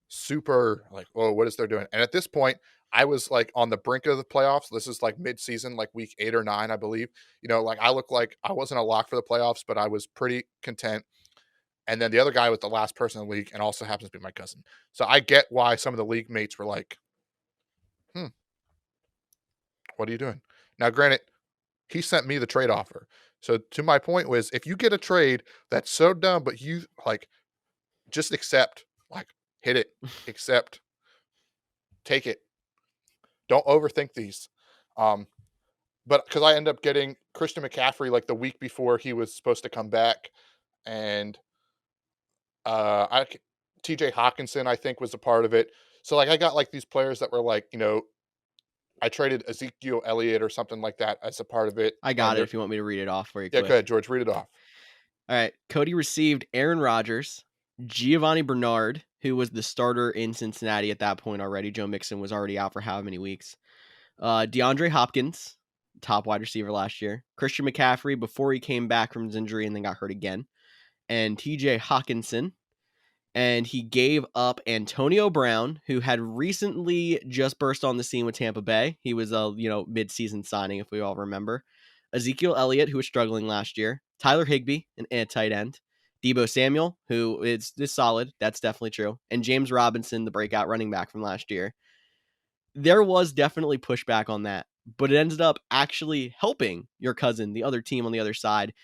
super like, oh, what is they're doing? And at this point, I was like on the brink of the playoffs. This is like mid-season, like week 8 or 9, I believe. Like I look like I wasn't a lock for the playoffs, but I was pretty content. And then the other guy was the last person in the league and also happens to be my cousin. So I get why some of the league mates were like, hmm, what are you doing? Now, granted, he sent me the trade offer. So to my point was if you get a trade that's so dumb, but you like just accept, like hit it, accept, take it. Don't overthink these. Um, but because I end up getting Christian McCaffrey like the week before he was supposed to come back, and I TJ Hawkinson, I think, was a part of it. So like I got like these players that were like, I traded Ezekiel Elliott or something like that as a part of it. I And got it if you want me to read it off for you yeah, go quick. ahead, George, read it off. All right. Cody received Aaron Rodgers, Giovanni Bernard, who was the starter in Cincinnati at that point already. Joe Mixon was already out for how many weeks? DeAndre Hopkins, top wide receiver last year. Christian McCaffrey before he came back from his injury and then got hurt again. And TJ Hawkinson. And he gave up Antonio Brown, who had recently just burst on the scene with Tampa Bay. He was a mid-season signing, if we all remember. Ezekiel Elliott, who was struggling last year. Tyler Higbee, an tight end. Debo Samuel, who is solid. That's definitely true. And James Robinson, the breakout running back from last year. There was definitely pushback on that, but it ended up actually helping your cousin, the other team on the other side,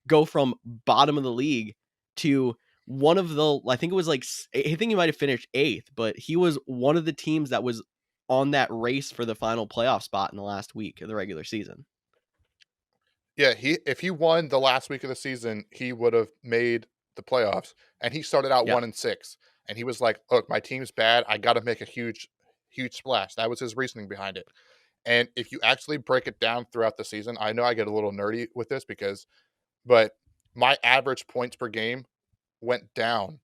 go from bottom of the league to one of the, I think it was like, I think he might have finished 8th, but he was one of the teams that was on that race for the final playoff spot in the last week of the regular season. Yeah, if he won the last week of the season, he would have made the playoffs. And he started out Yep. 1-6. And he was like, look, my team's bad. I got to make a huge, huge splash. That was his reasoning behind it. And if you actually break it down throughout the season, I know I get a little nerdy with this but my average points per game went down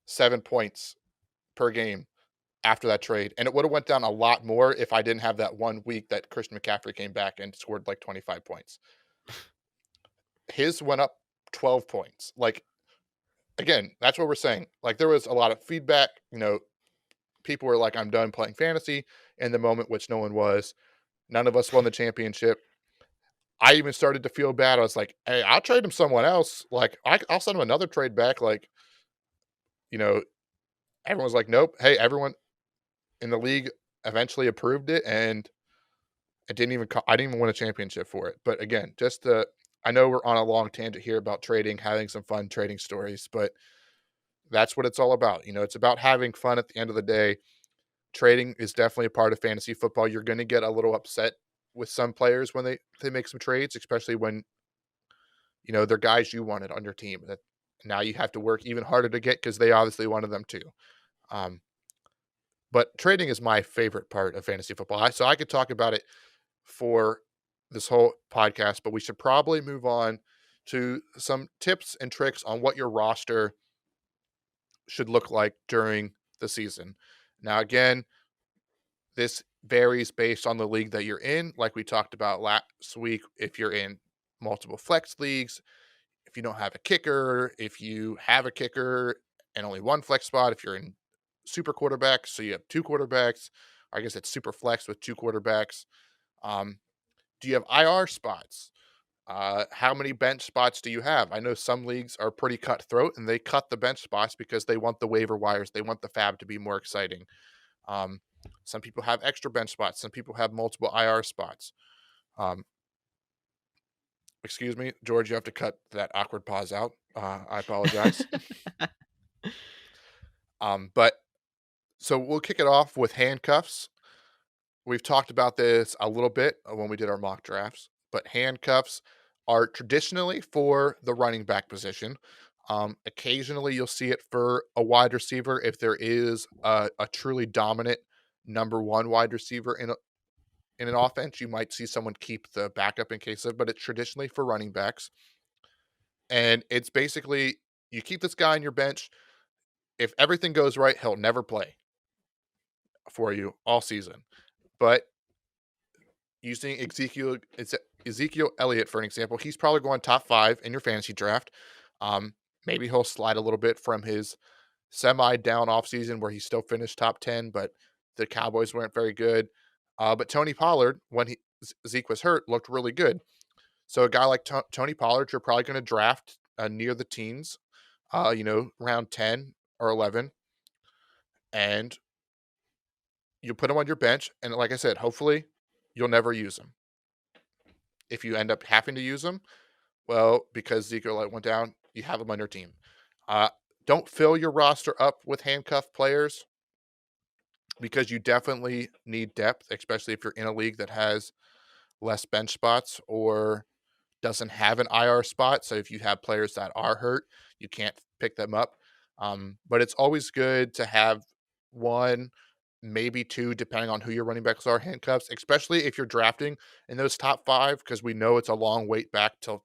7 points per game after that trade. And it would have went down a lot more if I didn't have that 1 week that Christian McCaffrey came back and scored like 25 points. His went up 12 points. Like, again, that's what we're saying. Like, there was a lot of feedback. People were like, I'm done playing fantasy in the moment, which no one was. None of us won the championship. I even started to feel bad. I was like, hey, I'll trade him someone else. Like, I'll send him another trade back. Like, you know, everyone's like, nope. Hey, everyone in the league eventually approved it. And I didn't even win a championship for it. But again, I know we're on a long tangent here about trading, having some fun trading stories, but that's what it's all about. It's about having fun at the end of the day. Trading is definitely a part of fantasy football. You're going to get a little upset with some players when they make some trades, especially when, they're guys you wanted on your team that now you have to work even harder to get because they obviously wanted them too. Um, but trading is my favorite part of fantasy football. So I could talk about it for this whole podcast, but we should probably move on to some tips and tricks on what your roster should look like during the season. Now, again, this varies based on the league that you're in. Like we talked about last week, if you're in multiple flex leagues, if you don't have a kicker, if you have a kicker and only one flex spot, if you're in super quarterback, so you have two quarterbacks, I guess it's super flex with two quarterbacks. Um, do you have IR spots? How many bench spots do you have? I know some leagues are pretty cutthroat and they cut the bench spots because they want the waiver wires, they want the FAAB to be more exciting. Um, some people have extra bench spots, some people have multiple IR spots. Um, Excuse me, George, you have to cut that awkward pause out. I apologize. But so we'll kick it off with handcuffs. We've talked about this a little bit when we did our mock drafts, but handcuffs are traditionally for the running back position. Occasionally, you'll see it for a wide receiver if there is a truly dominant number one wide receiver in an offense. You might see someone keep the backup in case of, but it's traditionally for running backs. And it's basically you keep this guy on your bench. If everything goes right, he'll never play for you all season. But using Ezekiel Elliott for an example, he's probably going top 5 in your fantasy draft. Maybe he'll slide a little bit from his semi-down offseason where he still finished top 10, but the Cowboys weren't very good. But Tony Pollard, when Zeke was hurt, looked really good. So a guy like Tony Pollard, you're probably going to draft near the teens, around 10 or 11, and you put him on your bench. And like I said, hopefully you'll never use him. If you end up having to use him, well, because Zeke went down, you have him on your team. Uh, don't fill your roster up with handcuff players because you definitely need depth, especially if you're in a league that has less bench spots or doesn't have an IR spot. So if you have players that are hurt, you can't pick them up. But it's always good to have one, maybe two, depending on who your running backs are, handcuffs, especially if you're drafting in those top 5, because we know it's a long wait back till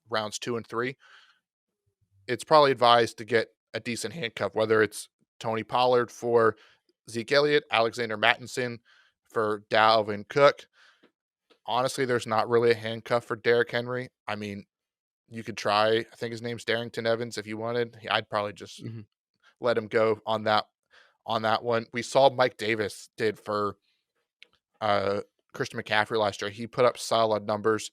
rounds 2 and 3. It's probably advised to get a decent handcuff, whether it's Tony Pollard for Zeke Elliott, Alexander Mattinson for Dalvin Cook. Honestly, there's not really a handcuff for Derrick Henry. I mean, you could try, I think his name's Darrington Evans if you wanted. I'd probably just Mhm. let him go on that one. We saw Mike Davis did for Christian McCaffrey last year. He put up solid numbers.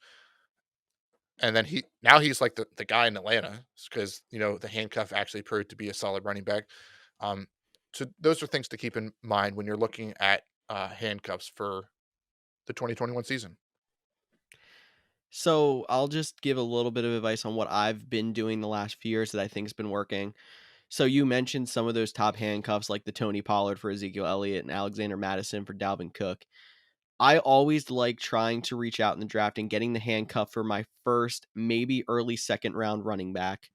And then he's like the guy in Atlanta because the handcuff actually proved to be a solid running back. Um, so those are things to keep in mind when you're looking at handcuffs for the 2021 season. So I'll just give a little bit of advice on what I've been doing the last few years that I think has been working. So you mentioned some of those top handcuffs like the Tony Pollard for Ezekiel Elliott and Alexander Madison for Dalvin Cook. I always like trying to reach out in the draft and getting the handcuff for my first, maybe early second round running back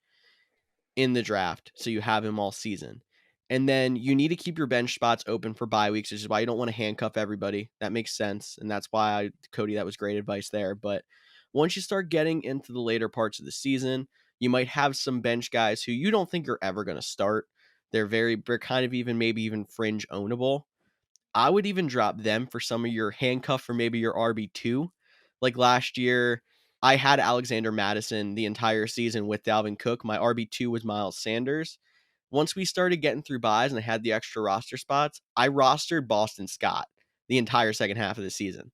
in the draft. So you have him all season. And then you need to keep your bench spots open for bye weeks, which is why you don't want to handcuff everybody. That makes sense. And that's why Cody, that was great advice there. But once you start getting into the later parts of the season, you might have some bench guys who you don't think are ever going to start. They're kind of even maybe even fringe ownable. I would even drop them for some of your handcuff or maybe your RB2. Like last year, I had Alexander Madison the entire season with Dalvin Cook. My RB2 was Miles Sanders. Once we started getting through buys and I had the extra roster spots, I rostered Boston Scott the entire second half of the season.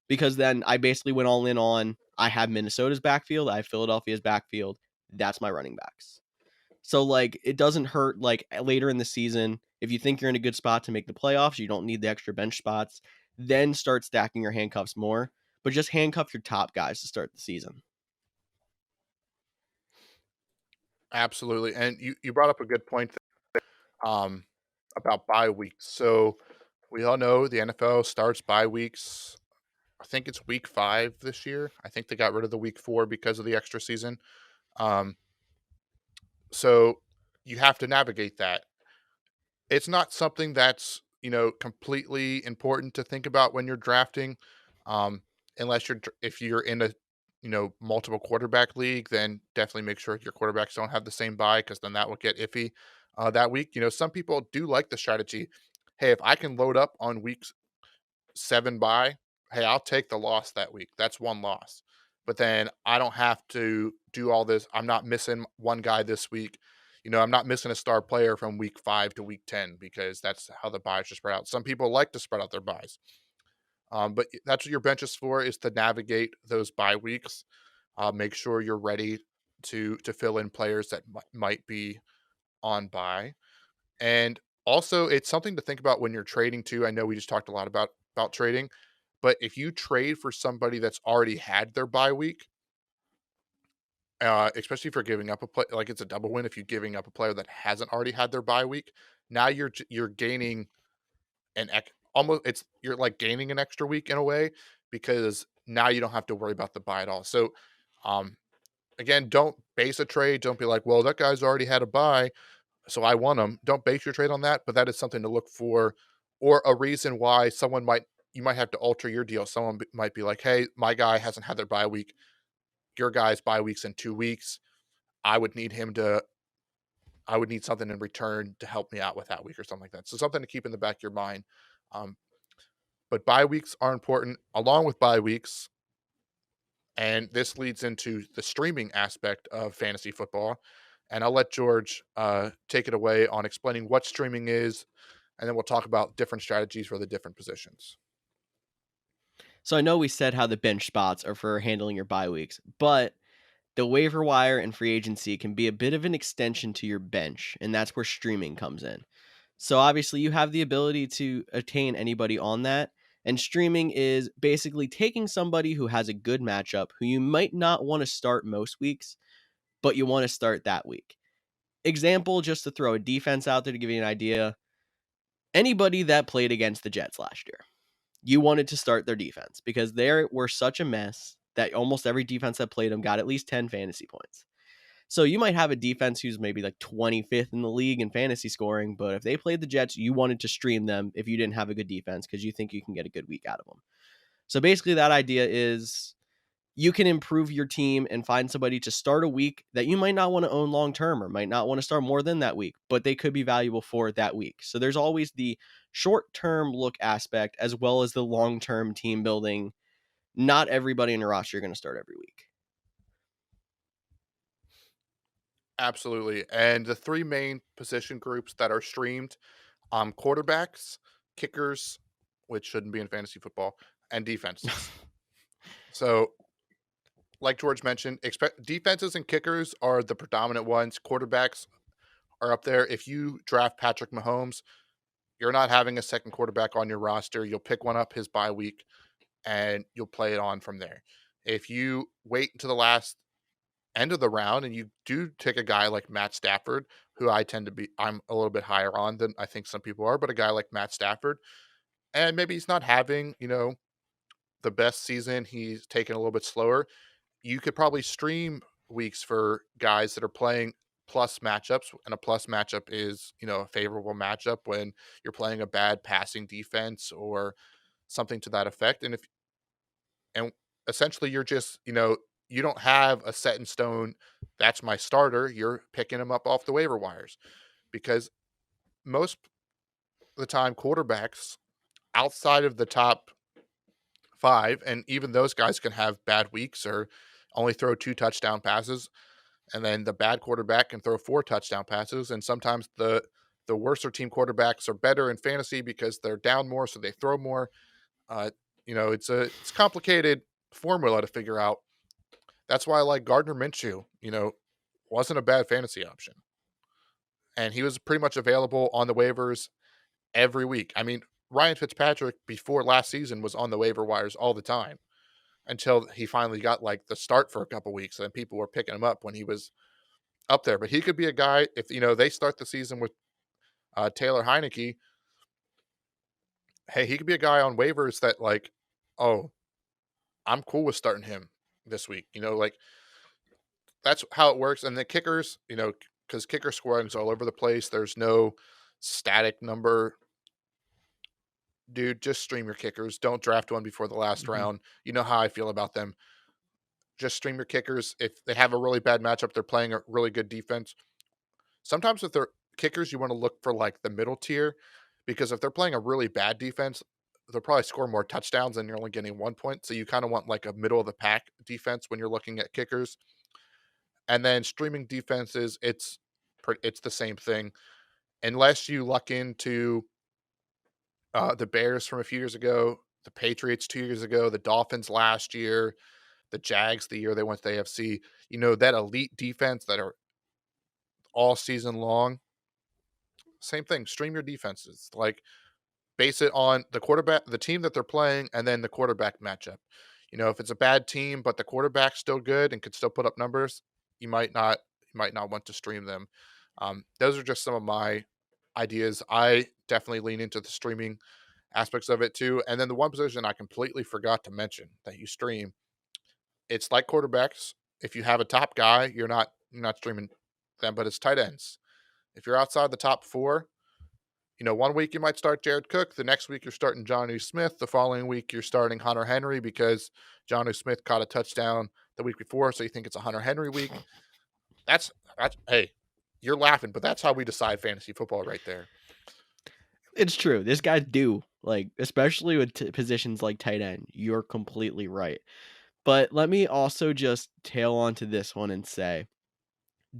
Because then I basically went all in on I have Minnesota's backfield, I have Philadelphia's backfield. That's my running backs. So like it doesn't hurt like later in the season if you think you're in a good spot to make the playoffs, you don't need the extra bench spots, then start stacking your handcuffs more, but just handcuff your top guys to start the season. Absolutely, and you brought up a good point there, about bye weeks. So we all know the NFL starts bye weeks. I think it's week 5 this year. I think they got rid of the week 4 because of the extra season. Um, so you have to navigate that. It's not something that's, completely important to think about when you're drafting. Um, unless if you're in a, multiple quarterback league, then definitely make sure your quarterbacks don't have the same bye because then that will get iffy that week. Some people do like the strategy. Hey, if I can load up on week 7 bye, hey, I'll take the loss that week. That's one loss. but then I don't have to do all this. I'm not missing one guy this week. I'm not missing a star player from week 5 to week 10 because that's how the buys are spread out. Some people like to spread out their buys. But that's what your bench is for, is to navigate those bye weeks. Make sure you're ready to fill in players that might be on bye. And also, it's something to think about when you're trading too. I know we just talked a lot about trading, but if you trade for somebody that's already had their bye week, especially if you're giving up a play, like it's a double win if you're giving up a player that hasn't already had their bye week. Now you're gaining almost, you're like gaining an extra week in a way, because now you don't have to worry about the bye at all. So, um, again, don't base a trade. Don't be like, well, that guy's already had a bye, so I want him. Don't base your trade on that, but that is something to look for, or a reason why you might have to alter your deal. Someone might be like, hey, my guy hasn't had their bye week. Your guy's bye week's in 2 weeks. I would need him to. I would need something in return to help me out with that week or something like that. So something to keep in the back of your mind. Um, but bye weeks are important, along with bye weeks. And this leads into the streaming aspect of fantasy football. And I'll let George take it away on explaining what streaming is, and then we'll talk about different strategies for the different positions. So I know we said how the bench spots are for handling your bye weeks, but the waiver wire and free agency can be a bit of an extension to your bench, and that's where streaming comes in. So obviously, you have the ability to attain anybody on that. And streaming is basically taking somebody who has a good matchup, who you might not want to start most weeks, but you want to start that week. Example, just to throw a defense out there to give you an idea, anybody that played against the Jets last year, you wanted to start their defense because they were such a mess that almost every defense that played them got at least 10 fantasy points. So you might have a defense who's maybe like 25th in the league in fantasy scoring, but if they played the Jets, you wanted to stream them if you didn't have a good defense because you think you can get a good week out of them. So basically, that idea is you can improve your team and find somebody to start a week that you might not want to own long term or might not want to start more than that week, but they could be valuable for that week. So there's always the short term look aspect as well as the long term team building. Not everybody in your roster you're going to start every week. Absolutely. And the three main position groups that are streamed, quarterbacks, kickers, which shouldn't be in fantasy football, and defenses. So, like George mentioned, defenses and kickers are the predominant ones. Quarterbacks are up there. If you draft Patrick Mahomes, you're not having a second quarterback on your roster. You'll pick one up his bye week and you'll play it on from there. If you wait until the last end of the round and you do take a guy like Matt Stafford, who I'm a little bit higher on than I think some people are, but a guy like Matt Stafford, and maybe he's not having, the best season, he's taking a little bit slower. You could probably stream weeks for guys that are playing plus matchups, and a plus matchup is, a favorable matchup when you're playing a bad passing defense or something to that effect. And essentially you're just, you don't have a set in stone, that's my starter. You're picking him up off the waiver wires, because most of the time quarterbacks outside of the top 5, and even those guys can have bad weeks or only throw 2 touchdown passes, and then the bad quarterback can throw 4 touchdown passes, and sometimes the worser team quarterbacks are better in fantasy because they're down more, so they throw more. Uh, it's complicated formula to figure out. That's why I like Gardner Minshew. Wasn't a bad fantasy option, and he was pretty much available on the waivers every week. I mean, Ryan Fitzpatrick before last season was on the waiver wires all the time until he finally got like the start for a couple weeks, and people were picking him up when he was up there. But he could be a guy if they start the season with Taylor Heineke. Hey, he could be a guy on waivers that like, oh, I'm cool with starting him this week. Like that's how it works. And the kickers, because kicker scoring is all over the place. There's no static number. Dude, just stream your kickers. Don't draft one before the last Mm-hmm. round. You know how I feel about them. Just stream your kickers. If they have a really bad matchup, they're playing a really good defense. Sometimes if they're kickers, you want to look for like the middle tier, because if they're playing a really bad defense, they'll probably score more touchdowns and you're only getting 1 point. So you kind of want like a middle of the pack defense when you're looking at kickers. And then streaming defenses, it's the same thing unless you luck into the Bears from a few years ago, the Patriots 2 years ago, the Dolphins last year, the Jags the year they went to the AFC. That elite defense that are all season long. Same thing. Stream your defenses. Like base it on the quarterback, the team that they're playing, and then the quarterback matchup. If it's a bad team but the quarterback's still good and could still put up numbers, you might not want to stream them. Those are just some of my ideas. I definitely lean into the streaming aspects of it too. And then the one position I completely forgot to mention that you stream, it's like quarterbacks. If you have a top guy, you're not streaming them, but it's tight ends. If you're outside the top four, one week you might start Jared Cook. The next week you're starting Jonnu Smith. The following week you're starting Hunter Henry because Jonnu Smith caught a touchdown the week before, so you think it's a Hunter Henry week. That's hey, you're laughing, but that's how we decide fantasy football right there. It's true. This guy's due, like, especially with positions like tight end. You're completely right. But let me also just tail onto this one and say,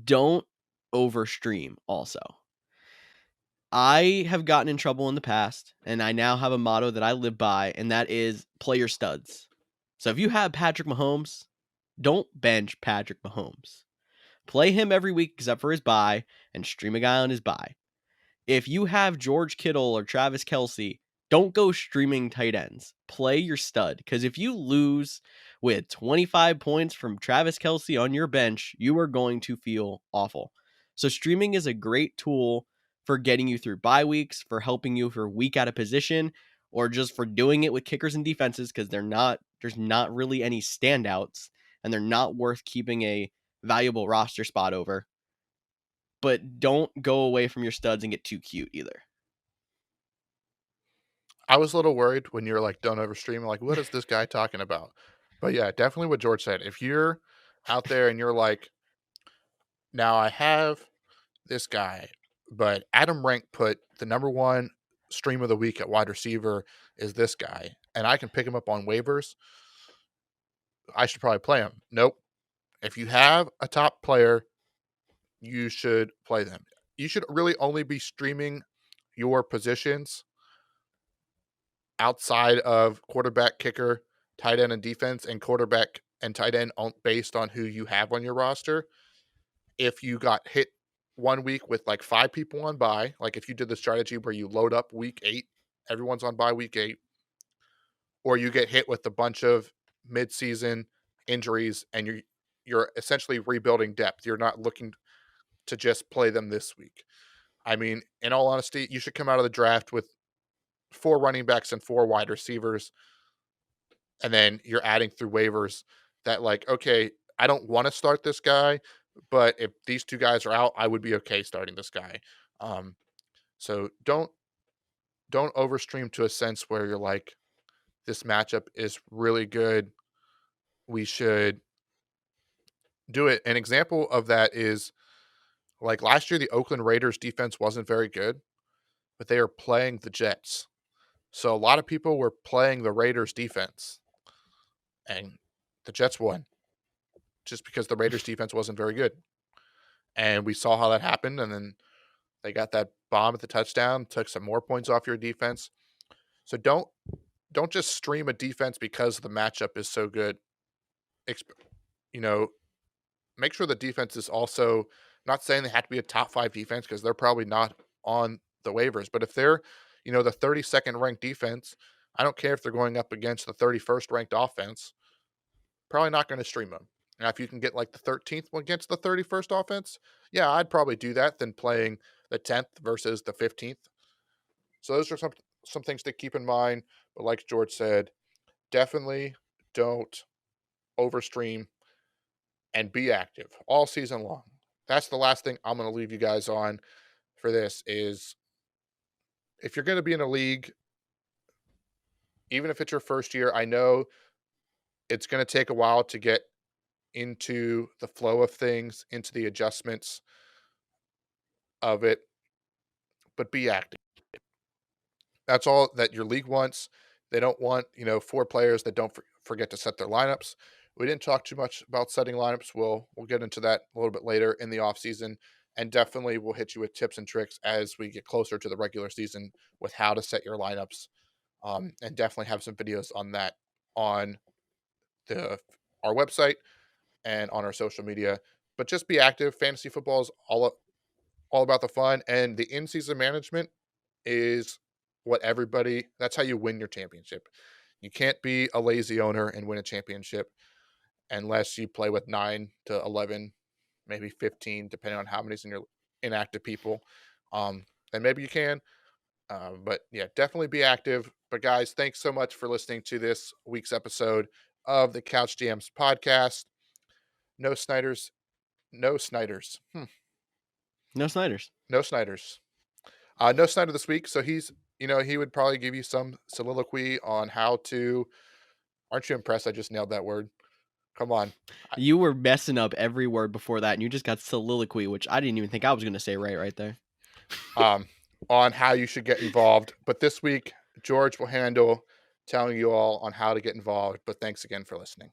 don't overstream also. I have gotten in trouble in the past, and I now have a motto that I live by, and that is play your studs. So if you have Patrick Mahomes, don't bench Patrick Mahomes. Play him every week except for his bye, and stream a guy on his bye. If you have George Kittle or Travis Kelce, don't go streaming tight ends. Play your stud. Because if you lose with 25 points from Travis Kelce on your bench, you are going to feel awful. So streaming is a great tool for getting you through bye weeks, for helping you for week out of position, or just for doing it with kickers and defenses because there's not really any standouts and they're not worth keeping a valuable roster spot over. But don't go away from your studs and get too cute either. I was a little worried when you were like, "Don't overstream." Like, what is this guy talking about? But yeah, definitely what George said. If you're out there and you're like, now I have this guy, but Adam Rank put the number one stream of the week at wide receiver is this guy, and I can pick him up on waivers. I should probably play him. Nope. If you have a top player, you should play them. You should really only be streaming your positions outside of quarterback, kicker, tight end, and defense, and quarterback and tight end based on who you have on your roster. If you got hit 1 week with like 5 people on bye, like if you did the strategy where you load up week 8, everyone's on bye week 8, or you get hit with a bunch of midseason injuries and you're essentially rebuilding depth. You're not looking to just play them this week. I mean, in all honesty, you should come out of the draft with 4 running backs and 4 wide receivers, and then you're adding through waivers that like, okay, I don't want to start this guy, but if these 2 guys are out, I would be okay starting this guy. Um, so don't overstream to a sense where you're like, this matchup is really good. We should do it. An example of that is like last year, the Oakland Raiders defense wasn't very good, but they are playing the Jets. So a lot of people were playing the Raiders defense, and the Jets won just because the Raiders defense wasn't very good. And we saw how that happened. And then they got that bomb at the touchdown, took some more points off your defense. So don't just stream a defense because the matchup is so good. You know, make sure the defense is also not saying they have to be a top 5 defense because they're probably not on the waivers. But if they're, the 32nd ranked defense, I don't care if they're going up against the 31st ranked offense, probably not going to stream them. Now, if you can get like the 13th against the 31st offense, yeah, I'd probably do that than playing the 10th versus the 15th. So those are some things to keep in mind. But like George said, definitely don't overstream and be active all season long. That's the last thing I'm going to leave you guys on for this is if you're going to be in a league, even if it's your first year, I know it's going to take a while to get into the flow of things, into the adjustments of it, but be active. That's all that your league wants. They don't want, 4 players that don't forget to set their lineups. We didn't talk too much about setting lineups. We'll get into that a little bit later in the offseason, and definitely we'll hit you with tips and tricks as we get closer to the regular season with how to set your lineups, and definitely have some videos on that on the our website and on our social media. But just be active. Fantasy football is all about the fun, and the in-season management is what everybody. That's how you win your championship. You can't be a lazy owner and win a championship unless you play with 9 to 11, maybe 15, depending on how many's in your inactive people. Then maybe you can. But yeah, definitely be active. But guys, thanks so much for listening to this week's episode of the Couch GMs podcast. No Snyders. No Snyders. No Snyders. No Snyders. No Snyder this week. So he would probably give you some soliloquy on how to. Aren't you impressed? I just nailed that word. Come on. You were messing up every word before that, and you just got soliloquy, which I didn't even think I was going to say right there. On how you should get involved. But this week, George will handle telling you all on how to get involved. But thanks again for listening.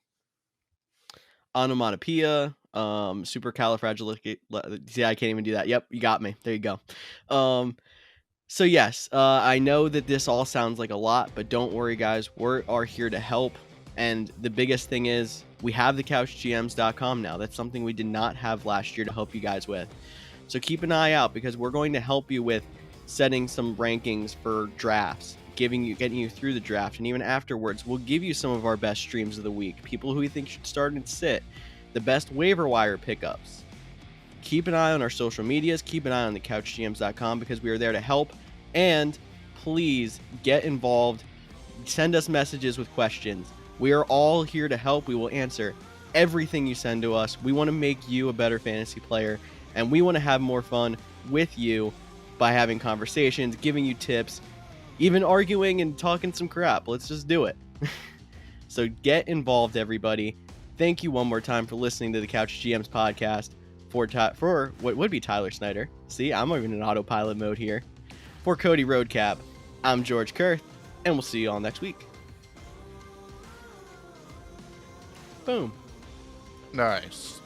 Onomatopoeia, supercalifragilistic. See, I can't even do that. Yep, you got me. There you go. So yes, I know that this all sounds like a lot, but don't worry, guys. We are here to help. And the biggest thing is we have the couchgms.com now. That's something we did not have last year to help you guys with. So keep an eye out, because we're going to help you with setting some rankings for drafts, getting you through the draft, and even afterwards, we'll give you some of our best streams of the week, people who we think should start and sit, the best waiver wire pickups. Keep an eye on our social medias, keep an eye on the couchgms.com, because we are there to help. And please get involved. Send us messages with questions. We are all here to help. We will answer everything you send to us. We want to make you a better fantasy player, and we want to have more fun with you by having conversations, giving you tips, even arguing and talking some crap. Let's just do it. So get involved, everybody. Thank you one more time for listening to the Couch GMs podcast for what would be Tyler Snyder. See, I'm even in autopilot mode here. For Cody Roadcap, I'm George Kurth, and we'll see you all next week. Boom. Nice.